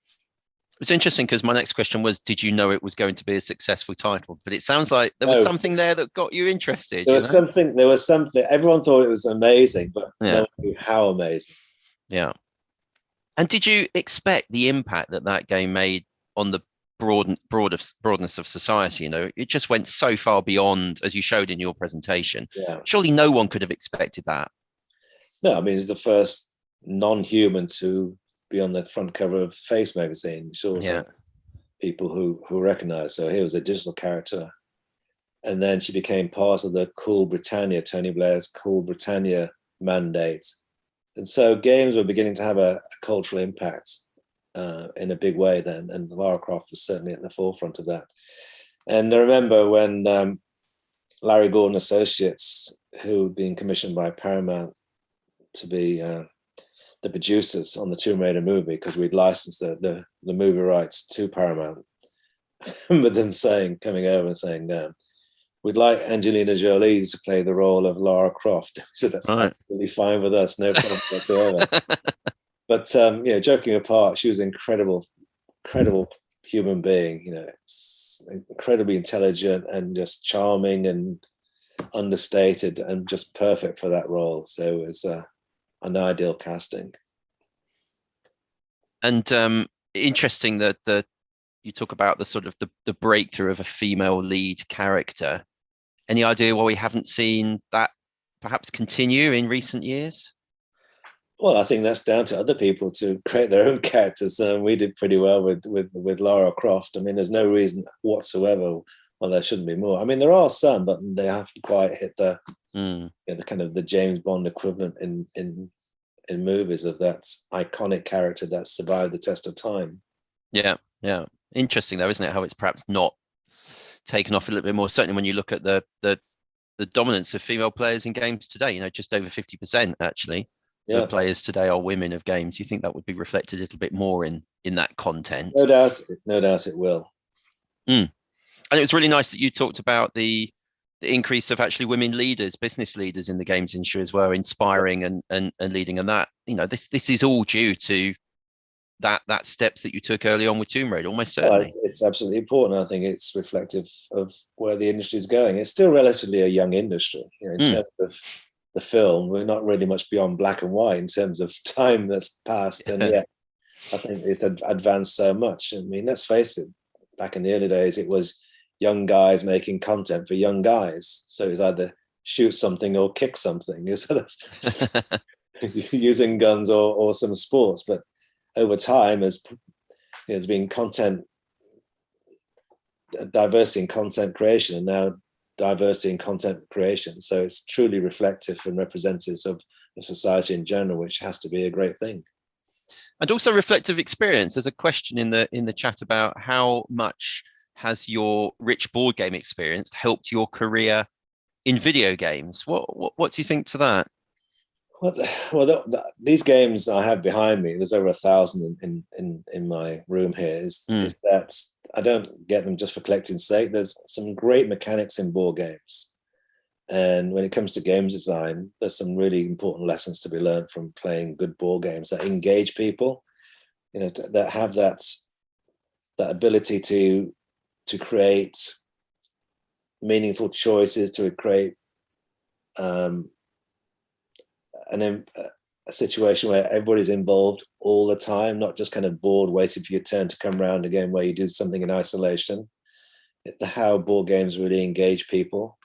It's interesting because my next question was, did you know it was going to be a successful title? But it sounds like there was No, something there that got you interested, there was something. There was something. Everyone thought it was amazing, but no Yeah. one knew how amazing. Yeah. And did you expect the impact that that game made on the broadness of society? You know, it just went so far beyond, as you showed in your presentation. Yeah. Surely no one could have expected that. No, I mean, it's the first non-human to be on the front cover of Face magazine. She always Yeah. had people who recognize. So here was a digital character, and then she became part of the Cool Britannia, Tony Blair's Cool Britannia mandate. And so games were beginning to have a cultural impact in a big way then, and Lara Croft was certainly at the forefront of that. And I remember when Larry Gordon Associates, who had been commissioned by Paramount to be the producers on the Tomb Raider movie, because we'd licensed the movie rights to Paramount. I remember them coming over and saying, we'd like Angelina Jolie to play the role of Lara Croft. So that's Right. absolutely fine with us, no problem whatsoever. But joking apart, she was an incredible human being. You know, incredibly intelligent and just charming and understated and just perfect for that role. So it was an ideal casting. And interesting that you talk about the sort of the breakthrough of a female lead character. Any idea why we haven't seen that perhaps continue in recent years? Well, I think that's down to other people to create their own characters. We did pretty well with Lara Croft. I mean, there's no reason whatsoever why there shouldn't be more. I mean, there are some, but they haven't quite hit the the kind of the James Bond equivalent in movies of that iconic character that survived the test of time. Yeah, yeah. Interesting though, isn't it? How it's perhaps not taken off a little bit more. Certainly when you look at the dominance of female players in games today, you know, just over 50% actually. The players today are women of games. You think that would be reflected a little bit more in that content? No doubt it will. And it was really nice that you talked about the increase of actually women leaders, business leaders in the games industry as well, inspiring and leading. And that, you know, this is all due to that steps that you took early on with Tomb Raider, almost certainly. It's absolutely important. I think it's reflective of where the industry is going. It's still relatively a young industry, you know, in terms of the film. We're not really much beyond black and white in terms of time that's passed, and yet I think it's advanced so much. I mean, let's face it, back in the early days, it was young guys making content for young guys. So it's either shoot something or kick something. You're sort of using guns or some sports. But over time, as there's been diversity in content creation, and now diversity in content creation. So it's truly reflective and representative of society in general, which has to be a great thing. And also reflective experience. There's a question in the chat about how much has your rich board game experience helped your career in video games? What do you think to that? Well, these games I have behind me, there's over 1,000 in my room here, is that I don't get them just for collecting's sake. There's some great mechanics in board games. And when it comes to games design, there's some really important lessons to be learned from playing good board games that engage people, you know, that have that ability to create meaningful choices, to create a situation where everybody's involved all the time, not just kind of bored waiting for your turn to come around again where you do something in isolation. How board games really engage people,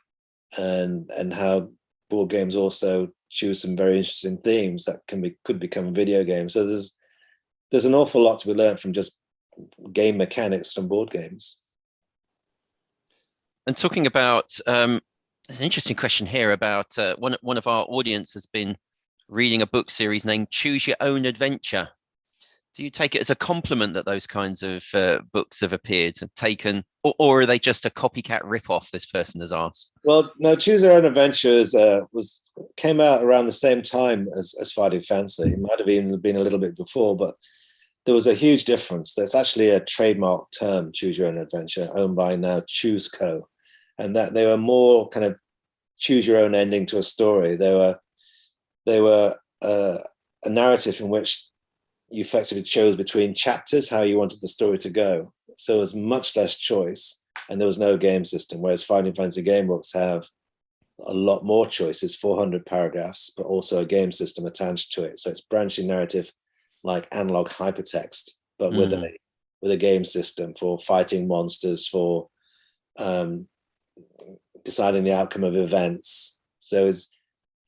and how board games also choose some very interesting themes that could become video games. So there's an awful lot to be learned from just game mechanics from board games. And talking about, there's an interesting question here about one of our audience has been reading a book series named Choose Your Own Adventure. Do you take it as a compliment that those kinds of books have appeared, have taken, or are they just a copycat ripoff? This person has asked. Well, no, Choose Your Own Adventures came out around the same time as Fighting Fancy. It might have even been a little bit before, but there was a huge difference. There's actually a trademark term, Choose Your Own Adventure, owned by now Choose Co. And that they were more kind of choose your own ending to a story. They were a narrative in which you effectively chose between chapters how you wanted the story to go. So there was much less choice, and there was no game system. Whereas Final Fantasy game books have a lot more choices, 400 paragraphs, but also a game system attached to it. So it's branching narrative, like analog hypertext, but with a game system for fighting monsters, for deciding the outcome of events. So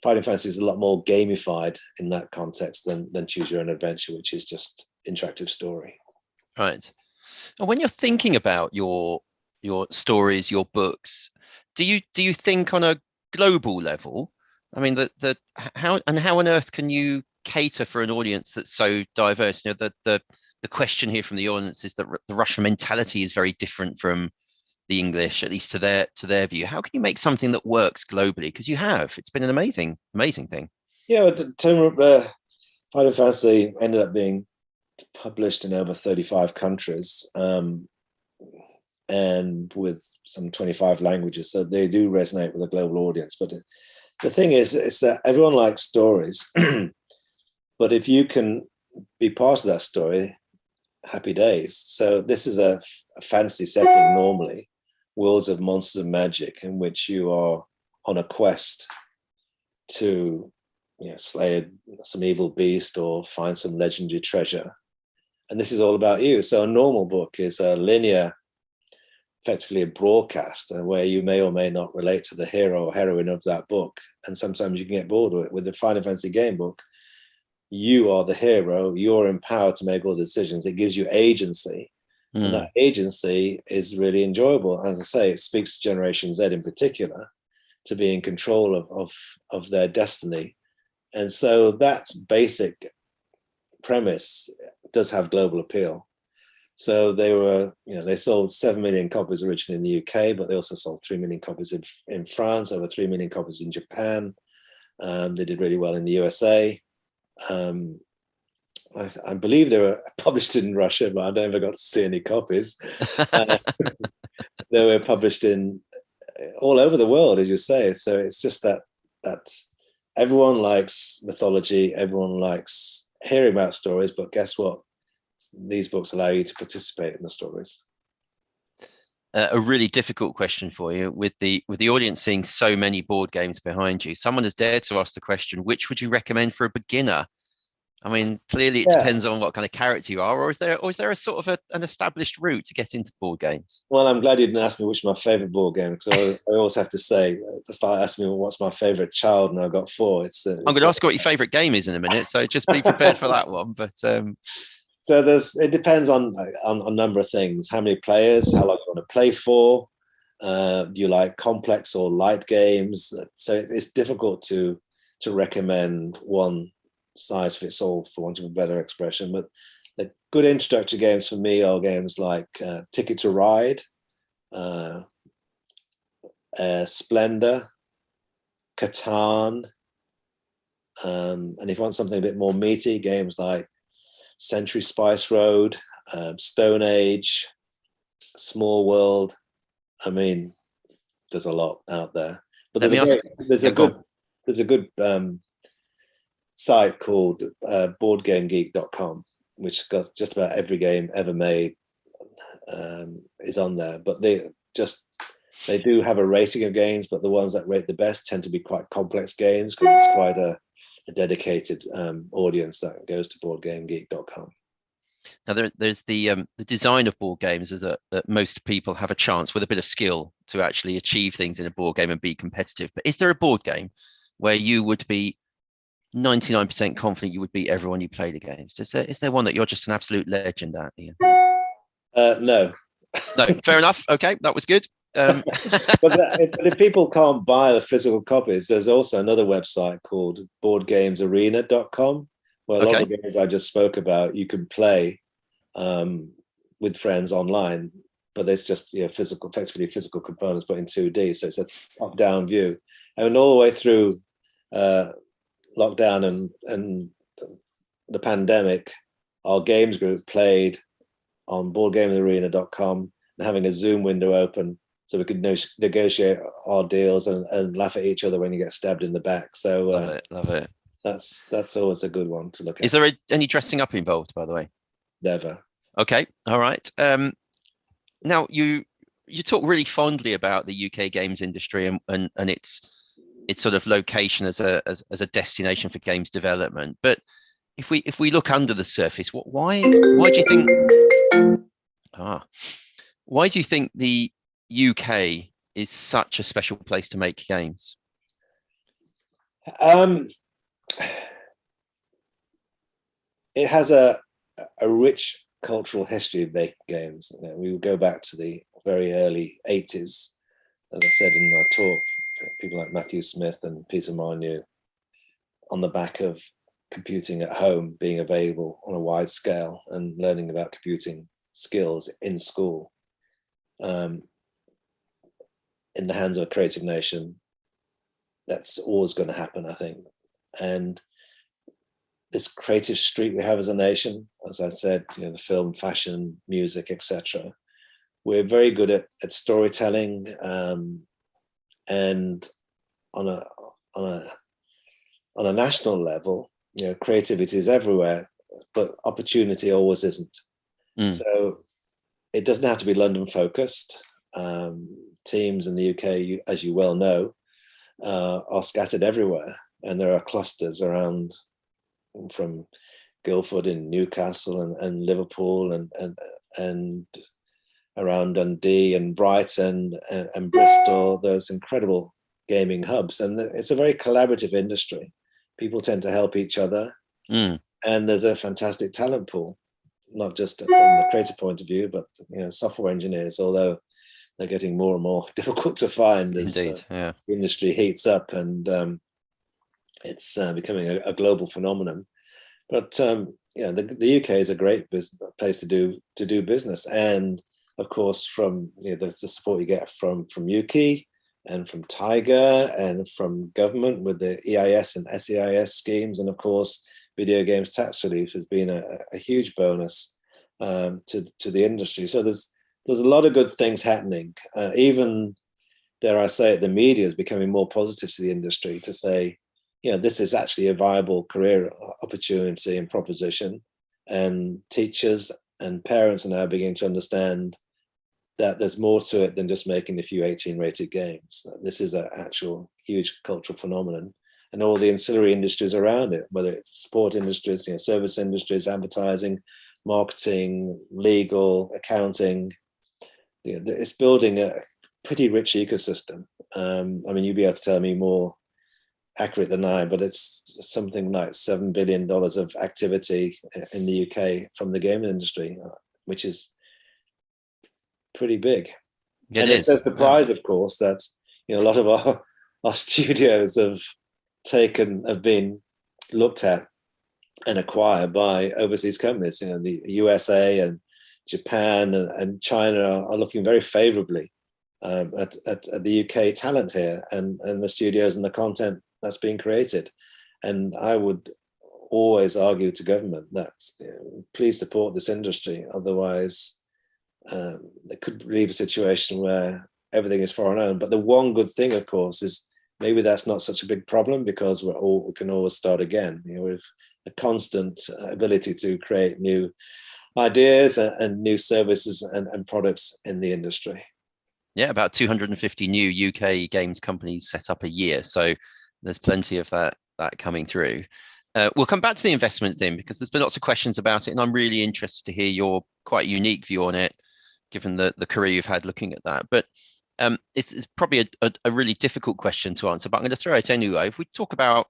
Final Fantasy is a lot more gamified in that context than Choose Your Own Adventure, which is just interactive story. Right. And when you're thinking about your stories, your books, do you think on a global level? I mean, how on earth can you cater for an audience that's so diverse? You know, the question here from the audience is that the Russian mentality is very different from the English, at least to their view. How can you make something that works globally? Because it's been an amazing thing. Yeah, Final Fantasy ended up being published in over 35 countries, and with some 25 languages, so they do resonate with a global audience. But the thing is that everyone likes stories, but if you can be part of that story, happy days. So this is a fantasy setting normally, worlds of monsters and magic, in which you are on a quest to slay some evil beast or find some legendary treasure. And this is all about you. So a normal book is a linear, effectively a broadcast, and where you may or may not relate to the hero or heroine of that book. And sometimes you can get bored with it. With the Final Fantasy game book, you are the hero. You're empowered to make all the decisions. It gives you agency. And that agency is really enjoyable. As I say, it speaks to Generation Z in particular, to be in control of their destiny. And so that basic premise does have global appeal. So they sold 7 million copies originally in the UK, but they also sold 3 million copies in France, over 3 million copies in Japan. They did really well in the USA. I believe they were published in Russia, but I never got to see any copies. They were published in all over the world, as you say. So it's just that everyone likes mythology, everyone likes hearing about stories, but guess what? These books allow you to participate in the stories. A really difficult question for you, with the audience seeing so many board games behind you. Someone has dared to ask the question, which would you recommend for a beginner? I mean, clearly it depends on what kind of character you are, or is there a sort of an established route to get into board games? Well, I'm glad you didn't ask me which my favorite board game, because I always have to say, start asking me what's my favorite child, and I've got 4. I'm going to ask you what your favorite game is in a minute, so just be prepared for that one. But so it depends on a number of things: how many players, how long you want to play for. Do you like complex or light games? So it's difficult to recommend one size fits all, for want of a better expression. But the good introductory games for me are games like Ticket to Ride, Splendor, Catan, and if you want something a bit more meaty, games like Century Spice Road, Stone Age, Small World. I mean, there's a lot out there. But there's a good site called boardgamegeek.com, which got just about every game ever made is on there. But they do have a rating of games, but the ones that rate the best tend to be quite complex games, because it's quite a dedicated audience that goes to boardgamegeek.com. Now there's the design of board games is that most people have a chance with a bit of skill to actually achieve things in a board game and be competitive. But is there a board game where you would be 99% confident you would beat everyone you played against? Is there one that you're just an absolute legend at, Ian? No. No, fair enough. Okay, that was good. But if people can't buy the physical copies, there's also another website called boardgamesarena.com, where a lot of the games I just spoke about you can play with friends online, but there's just effectively physical components but in 2D, so it's a top-down view. And all the way through lockdown and the pandemic, our games group played on boardgamesarena.com and having a Zoom window open so we could negotiate our deals and laugh at each other when you get stabbed in the back. So love it. That's always a good one to look Is at. there any dressing up involved, by the way? Never. Okay, all right. Now you talk really fondly about the UK games industry and its sort of location as a destination for games development. But if we look under the surface, why do you think why do you think the UK is such a special place to make games? Um, it has a rich cultural history of making games. You know, we would go back to the very early 80s, as I said in my talk, people like Matthew Smith and Peter Molyneux, on the back of computing at home being available on a wide scale and learning about computing skills in school, in the hands of a creative nation. That's always going to happen, I think. And this creative streak we have as a nation, as I said, you know, the film, fashion, music, etc. We're very good at storytelling, and on a national level, you know, creativity is everywhere, but opportunity always isn't. So it doesn't have to be London focused. Teams in the UK, as you well know, are scattered everywhere, and there are clusters around, from Guildford in Newcastle and Liverpool and around Dundee and Brighton and Bristol. There's incredible gaming hubs, and it's a very collaborative industry. People tend to help each other, and there's a fantastic talent pool, not just from the creative point of view, but you know, software engineers, although they're getting more and more difficult to find as the industry heats up, and it's becoming a global phenomenon. But yeah, the UK is a great place to do business, and of course, from you know, the support you get from UK and from Tiger and from government with the EIS and SEIS schemes, and of course, video games tax relief has been a huge bonus to the industry. So there's a lot of good things happening. Even, dare I say it, the media is becoming more positive to the industry to say, you know, this is actually a viable career opportunity and proposition. And teachers and parents are now beginning to understand that there's more to it than just making a few 18-rated games. This is an actual huge cultural phenomenon, and all the ancillary industries around it, whether it's sport industries, you know, service industries, advertising, marketing, legal, accounting. You know, it's building a pretty rich ecosystem. I mean, you'd be able to tell me more accurate than I, but it's something like $7 billion of activity in the UK from the game industry, which is pretty big. And it's no surprise, of course, that you know, a lot of our studios have been looked at and acquired by overseas companies. You know, the USA and Japan and China are looking very favorably at the UK talent here and the studios and the content that's being created. And I would always argue to government that, you know, please support this industry. Otherwise, it could leave a situation where everything is foreign owned. But the one good thing, of course, is maybe that's not such a big problem, because we can always start again. You know, with a constant ability to create new ideas and new services and products in the industry. Yeah, about 250 new UK games companies set up a year. So there's plenty of that coming through. We'll come back to the investment thing, because there's been lots of questions about it, and I'm really interested to hear your quite unique view on it, given the career you've had looking at that. But it's probably a really difficult question to answer, but I'm going to throw it anyway. If we talk about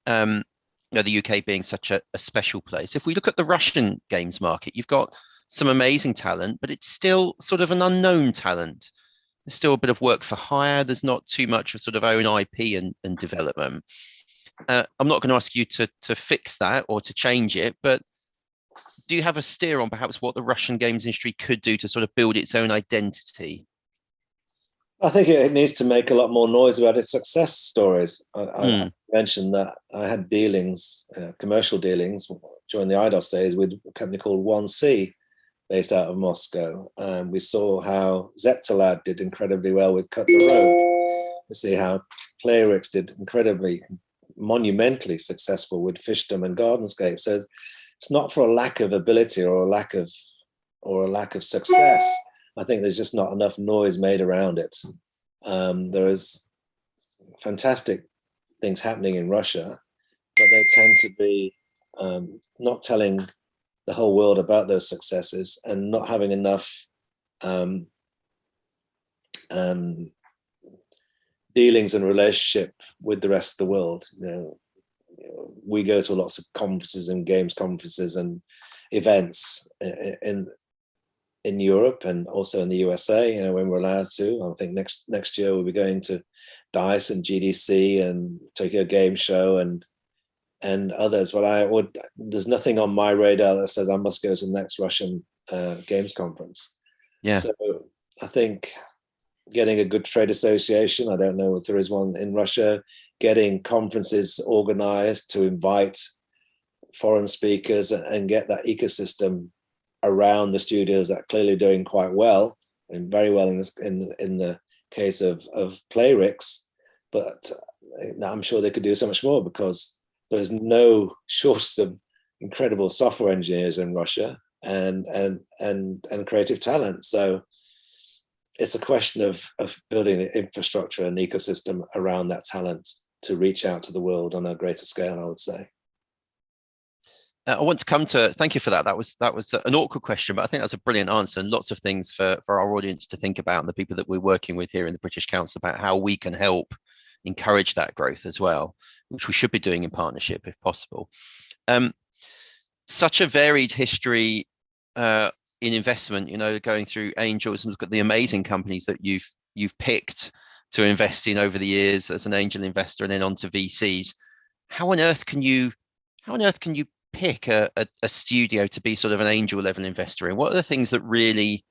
you know, the UK being such a special place, if we look at the Russian games market, you've got some amazing talent, but it's still sort of an unknown talent. There's still a bit of work for hire. There's not too much of sort of own IP and development. I'm not going to ask you to fix that or to change it, but do you have a steer on perhaps what the Russian games industry could do to sort of build its own identity? I think it needs to make a lot more noise about its success stories. I mentioned that I had dealings, commercial dealings during the IDOS days with a company called 1C, based out of Moscow. We saw how Zeptalad did incredibly well with Cut the Road. We see how Playrix did incredibly monumentally successful with Fishdom and Gardenscape. So it's not for a lack of ability or a lack of success. I think there's just not enough noise made around it. There is fantastic things happening in Russia, but they tend to be not telling the whole world about those successes and not having enough dealings and relationship with the rest of the world. We go to lots of conferences and games conferences and events in Europe and also in the USA, when we're allowed to. I think next year we'll be going to DICE and GDC and Tokyo Game Show and others. But there's nothing on my radar that says I must go to the next Russian games conference. Yeah. So I think getting a good trade association, I don't know if there is one in Russia, getting conferences organized to invite foreign speakers and get that ecosystem around the studios that are clearly doing quite well and very well in the case of Playrix. But I'm sure they could do so much more, because there's no shortage of incredible software engineers in Russia and creative talent. So it's a question of building an infrastructure and ecosystem around that talent to reach out to the world on a greater scale, I would say. I want to come to, thank you for that. That was an awkward question, but I think that's a brilliant answer, and lots of things for our audience to think about, and the people that we're working with here in the British Council, about how we can help encourage that growth as well, which we should be doing in partnership if possible. Such a varied history in investment, going through angels, and look at the amazing companies that you've picked to invest in over the years as an angel investor and then onto VCs. How on earth can you pick a studio to be sort of an angel level investor in? What are the things that really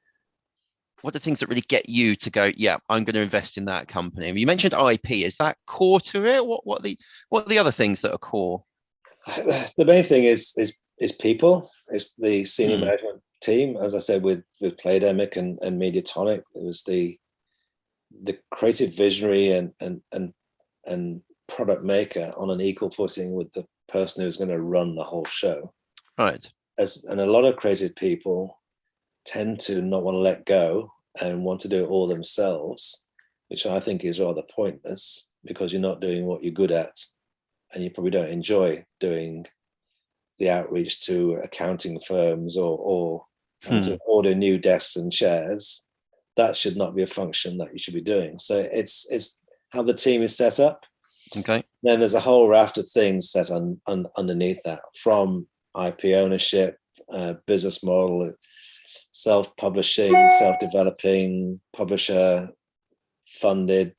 get you to go, yeah, I'm going to invest in that company? I mean, you mentioned IP. Is that core to it? What are the other things that are core? The main thing is people. It's the senior management team. As I said, with Playdemic and Mediatonic, it was the creative visionary and product maker on an equal footing with the person who's going to run the whole show. Right. And a lot of creative people tend to not want to let go and want to do it all themselves, which I think is rather pointless, because you're not doing what you're good at, and you probably don't enjoy doing the outreach to accounting firms or to order new desks and chairs. That should not be a function that you should be doing. So it's how the team is set up. Okay. Then there's a whole raft of things set underneath that, from IP ownership, business model, self-publishing, self-developing, publisher funded,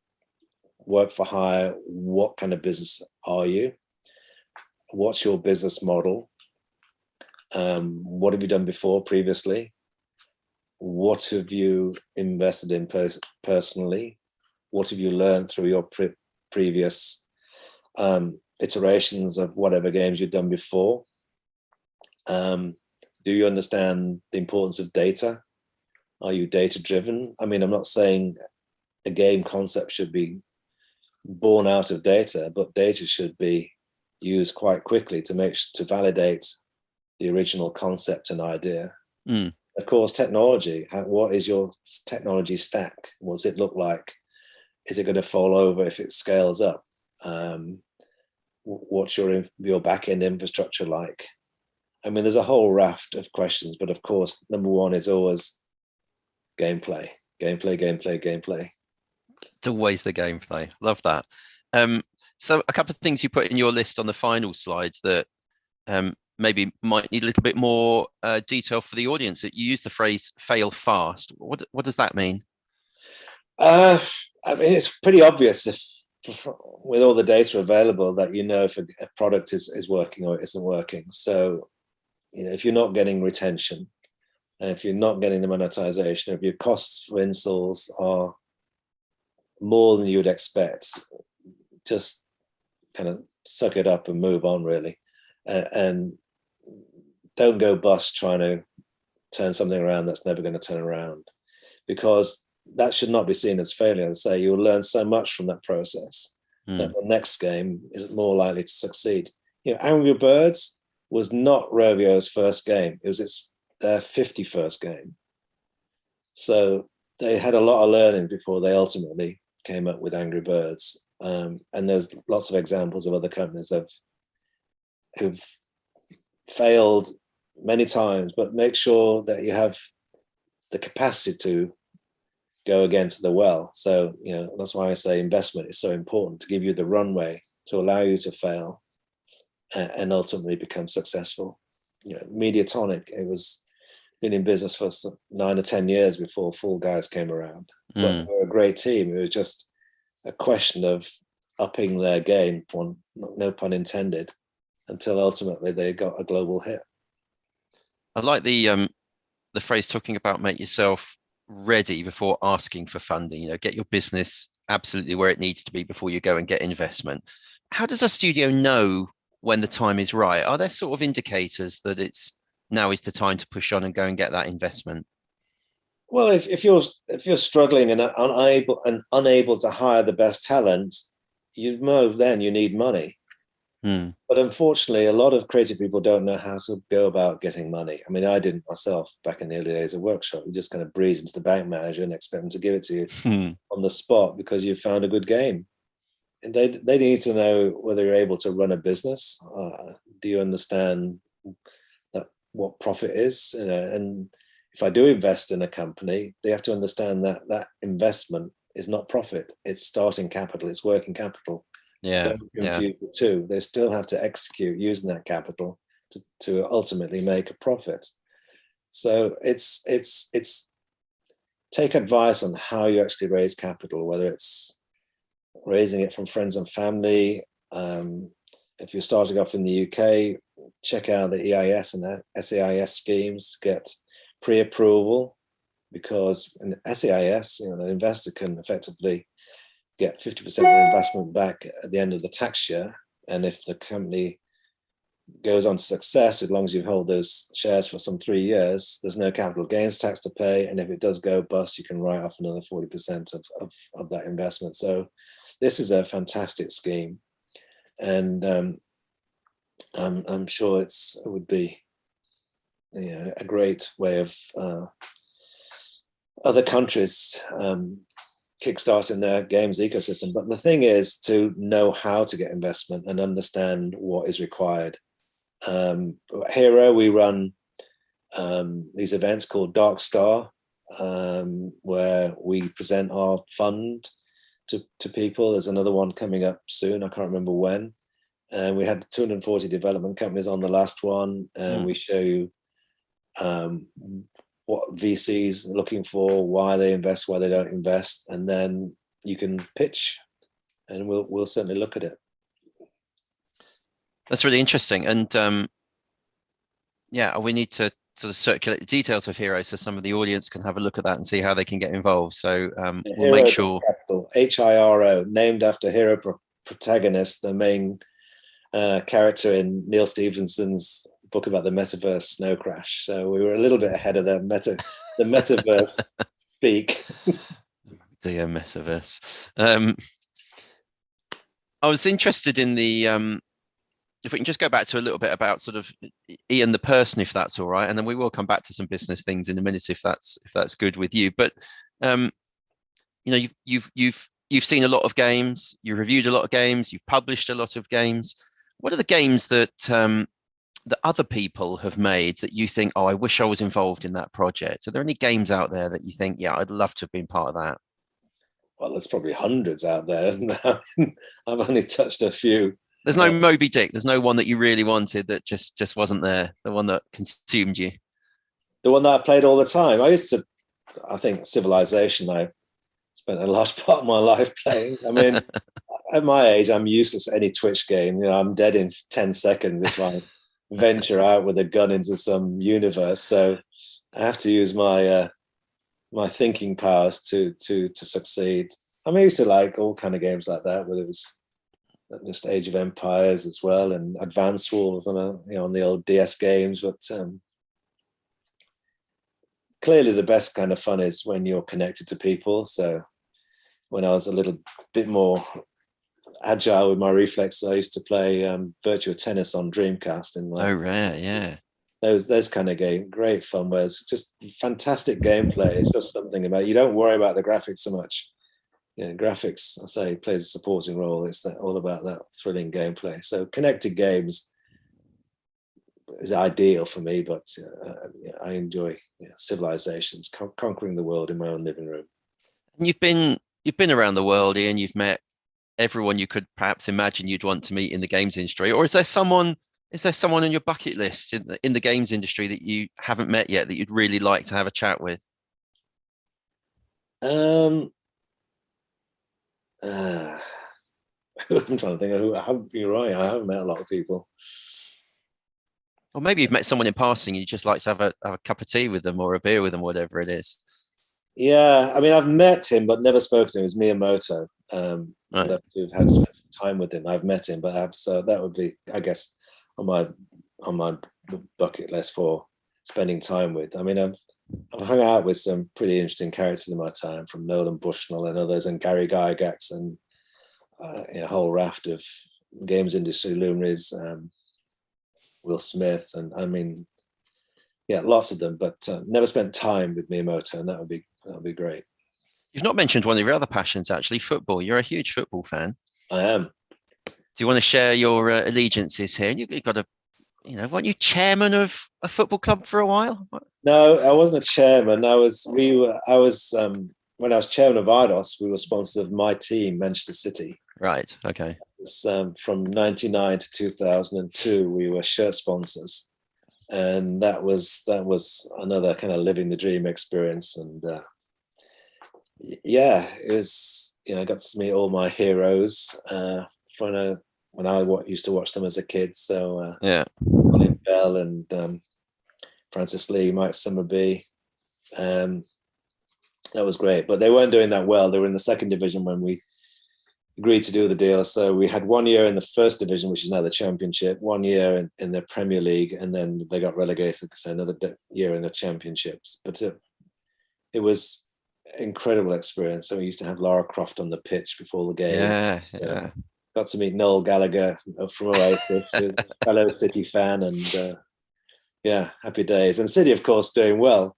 work for hire. What kind of business are you? What's your business model? What have you done before previously? What have you invested in personally? What have you learned through your previous iterations of whatever games you've done before? Do you understand the importance of data? Are you data driven? I mean, I'm not saying a game concept should be born out of data, but data should be used quite quickly to validate the original concept and idea. Of course, technology. What is your technology stack? What does it look like? Is it going to fall over if it scales up? What's your back-end infrastructure like? I mean, there's a whole raft of questions, but of course, number one is always gameplay. It's always the gameplay. Love that. So a couple of things you put in your list on the final slides that maybe might need a little bit more detail for the audience. You use the phrase "fail fast." What does that mean? I mean, it's pretty obvious with all the data available that if a product is working or it isn't working. So, if you're not getting retention, and if you're not getting the monetization, if your costs for installs are more than you'd expect, just kind of suck it up and move on, really, and don't go bust trying to turn something around that's never going to turn around, because that should not be seen as failure. I say you'll learn so much from that process. that the next game is more likely to succeed. Angry Birds was not Rovio's first game. It was their 51st game. So they had a lot of learning before they ultimately came up with Angry Birds. And there's lots of examples of other companies who've failed many times, but make sure that you have the capacity to go against the well. So, that's why I say investment is so important, to give you the runway to allow you to fail and ultimately become successful. Mediatonic, it was been in business for 9 or 10 years before Fall Guys came around. But they were a great team. It was just a question of upping their game, no pun intended, until ultimately they got a global hit. I like the phrase talking about make yourself ready before asking for funding. Get your business absolutely where it needs to be before you go and get investment. How does a studio know when the time is right? Are there sort of indicators that now is the time to push on and go and get that investment? Well, if you're struggling and unable to hire the best talent, then you need money. But unfortunately, a lot of creative people don't know how to go about getting money. I mean, I didn't myself back in the early days of workshop. You just kind of breeze into the bank manager and expect them to give it to you on the spot because you found a good game. And they need to know whether you're able to run a business. Do you understand what profit is? And if I do invest in a company, they have to understand that investment is not profit. It's starting capital. It's working capital. Don't confuse the two. They still have to execute using that capital to ultimately make a profit. So it's take advice on how you actually raise capital, whether it's raising it from friends and family. If you're starting off in the UK, check out the EIS and SEIS schemes, get pre-approval, because in SEIS, an investor can effectively get 50% of the investment back at the end of the tax year. And if the company goes on to success, as long as you hold those shares for some 3 years, there's no capital gains tax to pay. And if it does go bust, you can write off another 40% of that investment. So this is a fantastic scheme. And I'm sure it would be a great way of other countries kickstarting their games ecosystem. But the thing is to know how to get investment and understand what is required. Hero, we run these events called Dark Star, where we present our fund to people. There's another one coming up soon. I can't remember when. And we had 240 development companies on the last one. And we show you what VCs are looking for, why they invest, why they don't invest, and then you can pitch, and we'll certainly look at it. That's really interesting, and we need to sort of circulate the details of Hero so some of the audience can have a look at that and see how they can get involved. So we'll make sure. Capital, HIRO, named after Hero protagonist, the main character in Neil Stephenson's book about the metaverse, Snow Crash. So we were a little bit ahead of the metaverse speak. The metaverse. I was interested in the if we can just go back to a little bit about sort of Ian the person, if that's all right, and then we will come back to some business things in a minute if that's good with you. But you've seen a lot of games, you've reviewed a lot of games, you've published a lot of games. What are the games that that other people have made that you think, oh, I wish I was involved in that project? Are there any games out there that you think, yeah, I'd love to have been part of that? Well, there's probably hundreds out there, isn't there? I've only touched a few. There's no Moby Dick. There's no one that you really wanted that just wasn't there. The one that consumed you. The one that I played all the time. I think Civilization, I spent a large part of my life playing. I mean, at my age, I'm useless at any Twitch game. I'm dead in 10 seconds if I venture out with a gun into some universe. So I have to use my my thinking powers to succeed. I used to like all kind of games like that, whether it was just Age of Empires as well, and Advance Wars on the old DS games. But clearly, the best kind of fun is when you're connected to people. So when I was a little bit more agile with my reflexes. I used to play virtual tennis on Dreamcast, and Oh, rare, yeah. those kind of game, great fun. Where it's just fantastic gameplay. It's just something about, you don't worry about the graphics so much. Graphics, I say, plays a supporting role. It's all about that thrilling gameplay. So connected games is ideal for me, but I enjoy civilizations, conquering the world in my own living room. And you've been around the world, Ian. You've met everyone you could perhaps imagine you'd want to meet in the games industry, or is there someone on your bucket list in the games industry that you haven't met yet that you'd really like to have a chat with? I'm trying to think of who. You're right. I haven't met a lot of people. Or maybe you've met someone in passing and you just like to have a cup of tea with them or a beer with them, whatever it is. Yeah, I mean, I've met him, but never spoken to him. It was Miyamoto. Right. I'd love to have had spent time with him. I've met him, but so that would be, I guess, on my bucket list for spending time with. I mean, I've hung out with some pretty interesting characters in my time, from Nolan Bushnell and others, and Gary Gygax, and a whole raft of games industry luminaries, Will Smith, and I mean, yeah, lots of them, but never spent time with Miyamoto, and that would be great. You've not mentioned one of your other passions, actually, football. You're a huge football fan. I am. Do you want to share your allegiances here? You've got weren't you chairman of a football club for a while? No, I wasn't a chairman. I was when I was chairman of IDOS, we were sponsors of my team, Manchester City. Right. Okay. From 99 to 2002, we were shirt sponsors, and that was another kind of living the dream experience. And it was, I got to meet all my heroes when I used to watch them as a kid. So Colin Bell and Francis Lee, Mike Summerby. That was great, but they weren't doing that well. They were in the second division when we agreed to do the deal. So we had 1 year in the first division, which is now the championship, 1 year in the Premier League, and then they got relegated, so another year in the championships. But it was incredible experience. So we used to have Lara Croft on the pitch before the game. Yeah. Got to meet Noel Gallagher from Oasis, who's a fellow City fan, and happy days. And City, of course, doing well.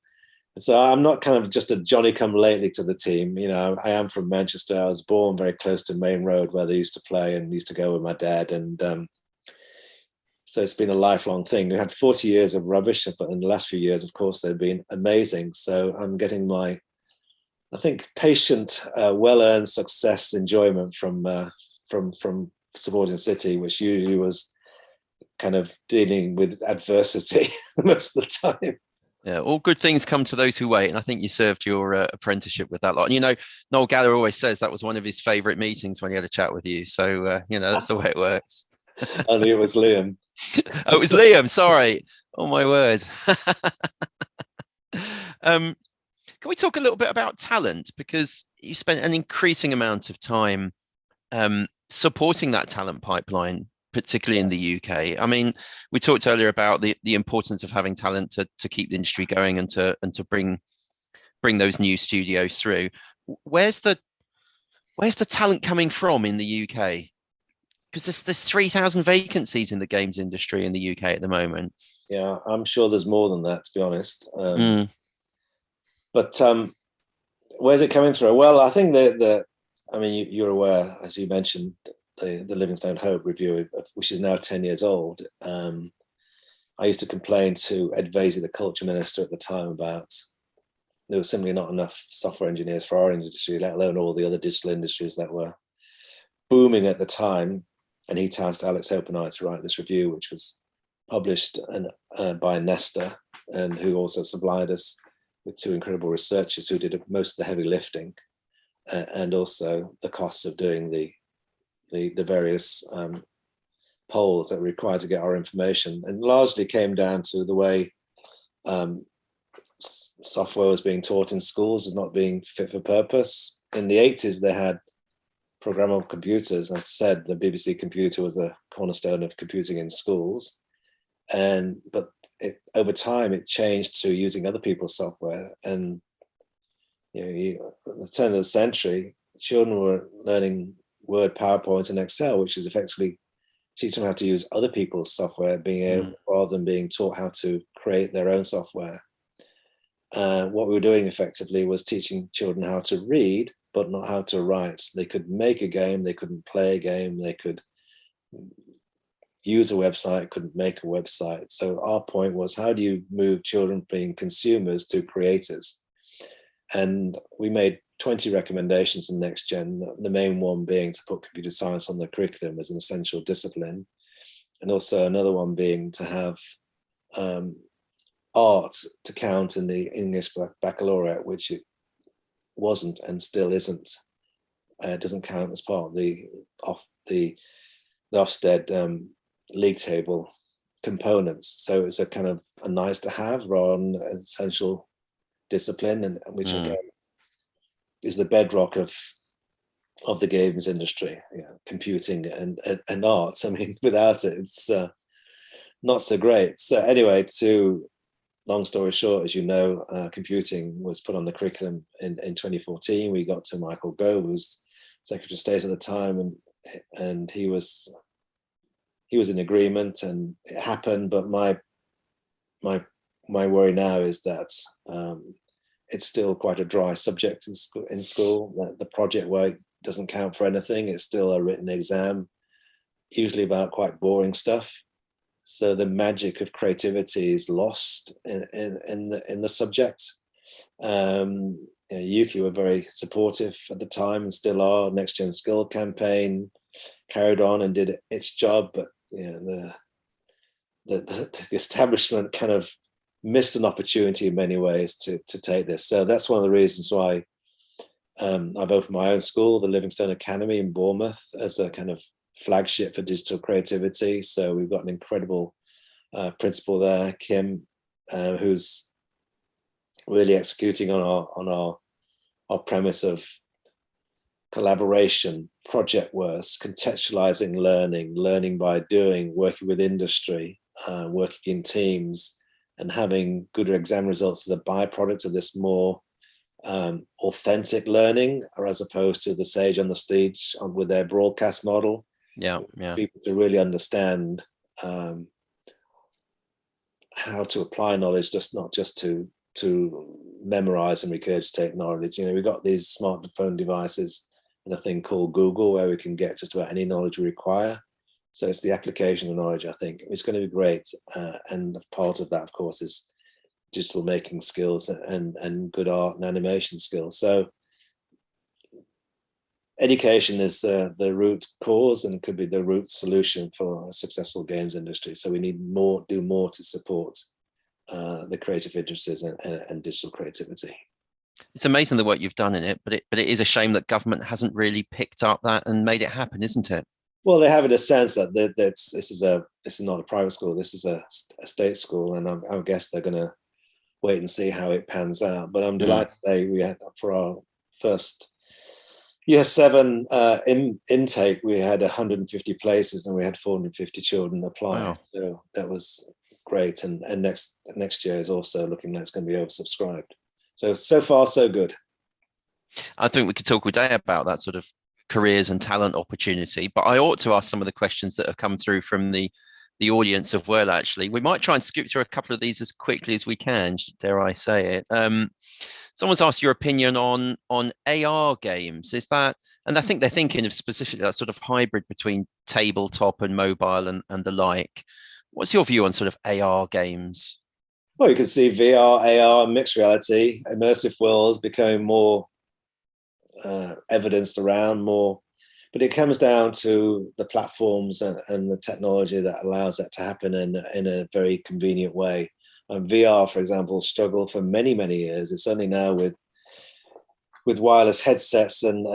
So I'm not kind of just a Johnny come lately to the team. I am from Manchester. I was born very close to Main Road, where they used to play, and used to go with my dad. And so it's been a lifelong thing. We had 40 years of rubbish, but in the last few years, of course, they've been amazing. So I'm getting my, I think, patient, well-earned success enjoyment from supporting City, which usually was kind of dealing with adversity most of the time. Yeah, all good things come to those who wait, and I think you served your apprenticeship with that lot. And Noel Gallagher always says that was one of his favourite meetings when he had a chat with you. So that's the way it works. Only it was Liam. Oh, it was Liam. Sorry. Oh my word. Can we talk a little bit about talent, because you spent an increasing amount of time supporting that talent pipeline, particularly in the UK. I mean, we talked earlier about the importance of having talent to keep the industry going and to bring those new studios through. Where's the talent coming from in the UK? Because there's 3,000 vacancies in the games industry in the UK at the moment. Yeah, I'm sure there's more than that, to be honest. But where's it coming through? Well, I think you're aware, as you mentioned, the Livingstone Hope review, which is now 10 years old. I used to complain to Ed Vasey, the culture minister at the time, about there was simply not enough software engineers for our industry, let alone all the other digital industries that were booming at the time. And he tasked Alex Openeye to write this review, which was published by Nesta, and who also supplied us with two incredible researchers who did most of the heavy lifting, and also the costs of doing the various polls that were required to get our information, and largely came down to the way software was being taught in schools as not being fit for purpose. In the 80s, they had programmable computers. As I said, the BBC computer was the cornerstone of computing in schools. But over time, it changed to using other people's software. And at the turn of the century, children were learning Word, PowerPoint, and Excel, which is effectively teach them how to use other people's software, being able, rather than being taught how to create their own software. What we were doing effectively was teaching children how to read, but not how to write. They could make a game, they couldn't play a game, they could use a website, couldn't make a website. So our point was, how do you move children being consumers to creators? And we made 20 recommendations in Next Gen, the main one being to put computer science on the curriculum as an essential discipline. And also another one being to have art to count in the English baccalaureate, which it wasn't and still isn't. It doesn't count as part of the Ofsted league table components. So it's a kind of a nice to have rather than an essential discipline, and which again is the bedrock of the games industry, computing and arts. I mean, without it, it's not so great. So anyway, long story short, as you know, computing was put on the curriculum in 2014. We got to Michael Gove, who was Secretary of State at the time, and he was in agreement, and it happened. But my worry now is that it's still quite a dry subject in school. The project work doesn't count for anything. It's still a written exam, usually about quite boring stuff. So the magic of creativity is lost in the subject. UKI were very supportive at the time and still are. Next Gen Skill campaign carried on and did its job, but the establishment kind of missed an opportunity in many ways to take this. So that's one of the reasons why I've opened my own school, the Livingstone Academy in Bournemouth, as a kind of flagship for digital creativity. So we've got an incredible principal there, Kim, who's really executing on our premise of collaboration, project work, contextualizing learning by doing, working with industry, working in teams, and having good exam results as a byproduct of this more authentic learning, or as opposed to the sage on the stage with their broadcast model. People to really understand how to apply knowledge, not just to memorize and regurgitate knowledge. We've got these smartphone devices and a thing called Google where we can get just about any knowledge we require. So it's the application of knowledge, I think. It's going to be great. And part of that, of course, is digital making skills and good art and animation skills. So education is the root cause and could be the root solution for a successful games industry. So we need do more to support the creative industries and digital creativity. It's amazing the work you've done in it, but it is a shame that government hasn't really picked up that and made it happen, isn't it? Well, they have in a sense that this is not a private school. This is a state school, and I guess they're going to wait and see how it pans out. But I'm delighted to say we had, for our first Year 7 intake, we had 150 places and we had 450 children apply. Wow. So that was great. And next year is also looking like it's going to be oversubscribed. So far, so good. I think we could talk all day about that sort of careers and talent opportunity, but I ought to ask some of the questions that have come through from the audience of well, actually. We might try and scoop through a couple of these as quickly as we can, dare I say it. Someone's asked your opinion on AR games. Is that, and I think they're thinking of specifically that sort of hybrid between tabletop and mobile and the like. What's your view on sort of AR games? Well, you can see VR, AR, mixed reality, immersive worlds becoming more evidenced around more, but it comes down to the platforms and the technology that allows that to happen in a very convenient way. VR, for example, struggled for many years. It's only now with wireless headsets and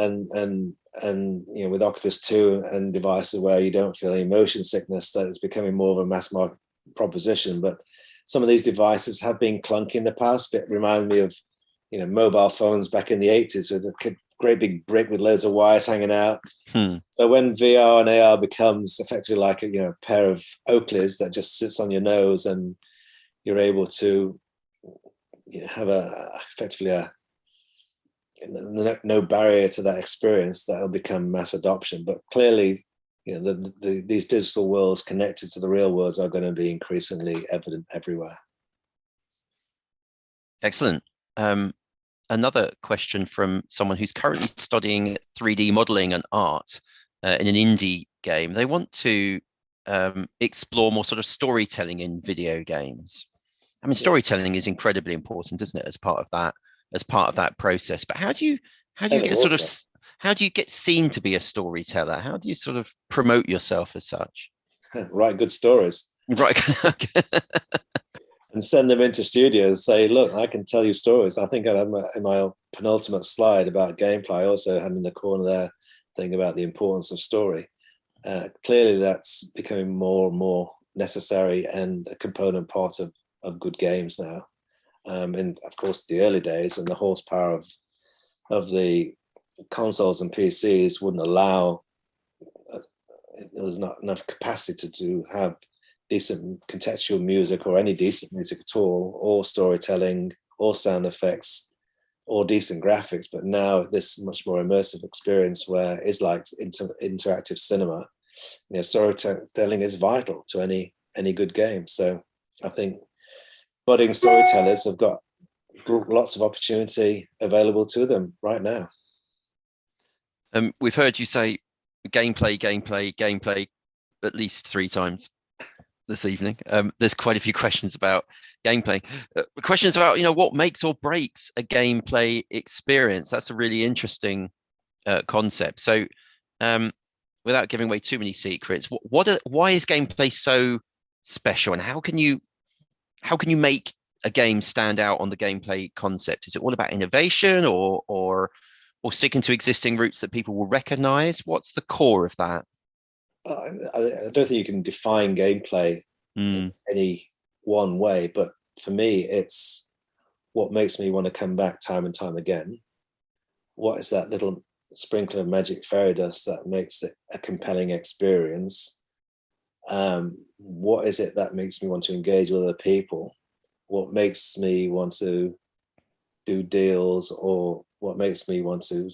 with Oculus 2 and devices where you don't feel any motion sickness that it's becoming more of a mass market proposition. But some of these devices have been clunky in the past. It reminds me of mobile phones back in the 80s with a great big brick with loads of wires hanging out. So when VR and AR becomes effectively like a pair of Oakleys that just sits on your nose and you're able to have effectively a no barrier to that experience, that'll become mass adoption. But clearly, these digital worlds connected to the real worlds are going to be increasingly evident everywhere. Excellent. Another question from someone who's currently studying 3D modeling and art in an indie game. They want to explore more sort of storytelling in video games. I mean, storytelling is incredibly important, isn't it, as part of that process? But how do you get seen to be a storyteller? How do you sort of promote yourself as such? Write good stories. Right. And send them into studios, say, look, I can tell you stories. I think I had in my penultimate slide about gameplay, I also had in the corner there thing about the importance of story. Clearly, that's becoming more and more necessary and a component part of good games now. And of course, the early days and the horsepower of the consoles and PCs wouldn't allow, there was not enough capacity to have decent contextual music or any decent music at all, or storytelling, or sound effects, or decent graphics. But now this much more immersive experience where it's like interactive cinema, storytelling is vital to any good game. So I think budding storytellers have got lots of opportunity available to them right now. We've heard you say gameplay at least 3 times this evening. There's quite a few questions about gameplay. Questions about what makes or breaks a gameplay experience. That's a really interesting concept. So, without giving away too many secrets, why is gameplay so special, and how can you make a game stand out on the gameplay concept? Is it all about innovation, or sticking to existing routes that people will recognize? What's the core of that? I don't think you can define gameplay in any one way, but for me, it's what makes me want to come back time and time again. What is that little sprinkle of magic fairy dust that makes it a compelling experience? What is it that makes me want to engage with other people? What makes me want to do deals, or what makes me want to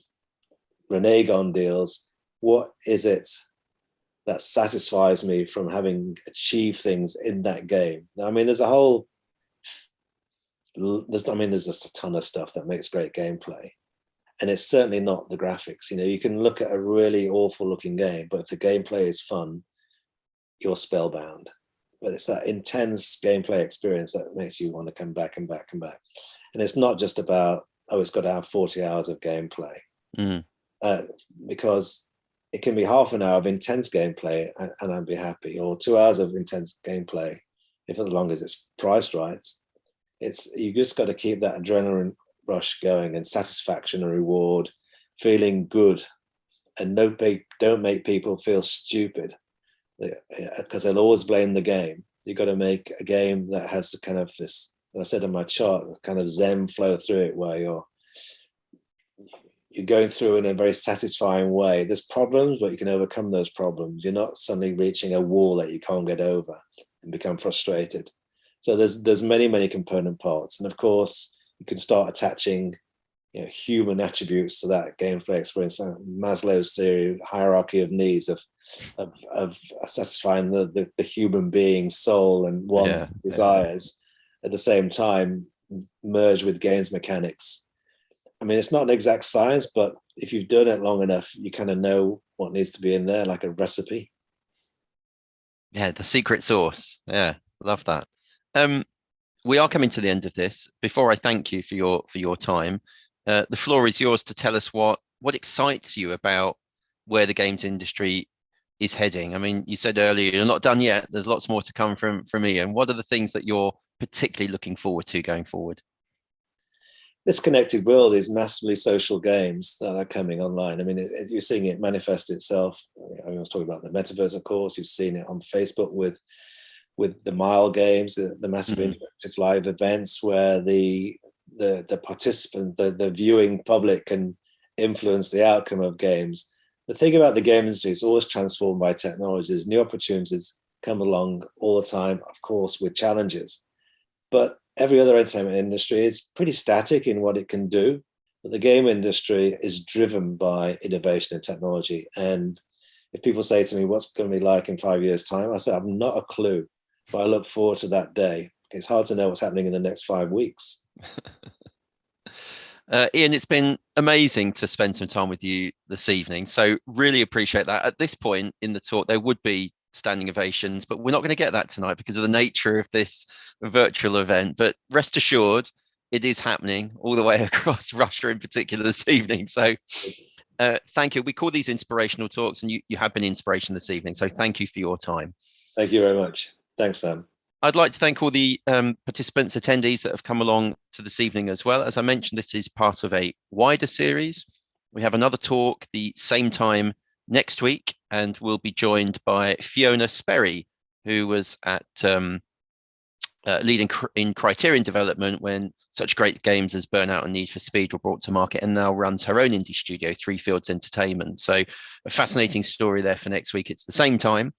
renege on deals? What is it that satisfies me from having achieved things in that game? I mean, there's just a ton of stuff that makes great gameplay, and it's certainly not the graphics. You can look at a really awful looking game, but if the gameplay is fun, you're spellbound. But it's that intense gameplay experience that makes you want to come back and back and back. And it's not just about, it's got to have 40 hours of gameplay, because it can be half an hour of intense gameplay and I'd be happy, or 2 hours of intense gameplay, if as long as it's priced right. You just got to keep that adrenaline rush going, and satisfaction and reward, feeling good, and don't make people feel stupid, because they'll always blame the game. You've got to make a game that has kind of this, as I said in my chart, kind of Zen flow through it, where you're going through in a very satisfying way. There's problems, but you can overcome those problems. You're not suddenly reaching a wall that you can't get over and become frustrated. So there's many component parts, and of course you can start attaching human attributes to that gameplay experience. Maslow's theory, hierarchy of needs, of satisfying the human being's soul and wants, desires, at the same time merge with games mechanics. I mean, it's not an exact science, but if you've done it long enough, you kind of know what needs to be in there, like a recipe. Yeah, the secret sauce. Yeah, love that. We are coming to the end of this. Before I thank you for your time, the floor is yours to tell us what excites you about where the games industry is heading. I mean, you said earlier you're not done yet. There's lots more to come from Ian. What are the things that you're particularly looking forward to going forward? This connected world is massively social games that are coming online. I mean, you're seeing it manifest itself. I was talking about the metaverse, of course. You've seen it on Facebook with the Mile games, the massive interactive live events where the participant, the viewing public can influence the outcome of games. The thing about the game industry is always transformed by technologies. New opportunities come along all the time, of course, with challenges. But every other entertainment industry is pretty static in what it can do. But the game industry is driven by innovation and technology. And if people say to me, what's it going to be like in 5 years' time? I say, I've not a clue, but I look forward to that day. It's hard to know what's happening in the next 5 weeks. Ian, it's been amazing to spend some time with you this evening. So really appreciate that. At this point in the talk, there would be standing ovations, but we're not going to get that tonight because of the nature of this virtual event. But rest assured, it is happening all the way across Russia in particular this evening. So thank you. We call these inspirational talks, and you have been inspiration this evening. So thank you for your time. Thank you very much. Thanks, Sam. I'd like to thank all the participants, attendees that have come along to this evening as well. As I mentioned, this is part of a wider series. We have another talk the same time next week, and we'll be joined by Fiona Sperry, who was at leading in criterion development when such great games as Burnout and Need for Speed were brought to market, and now runs her own indie studio, Three Fields Entertainment. So a fascinating story there for next week. It's the same time.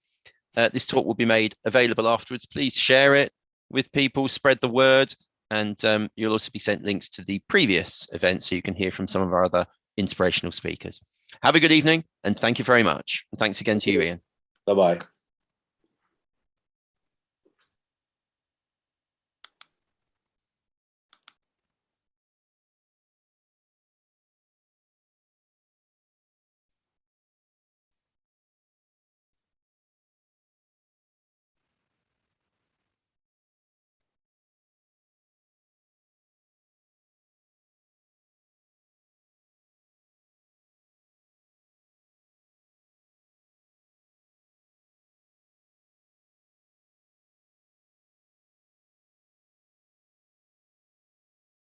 This talk will be made available afterwards. Please share it with people, spread the word, and you'll also be sent links to the previous events so you can hear from some of our other inspirational speakers. Have a good evening, and thank you very much. And thanks again to you, Ian. Bye-bye.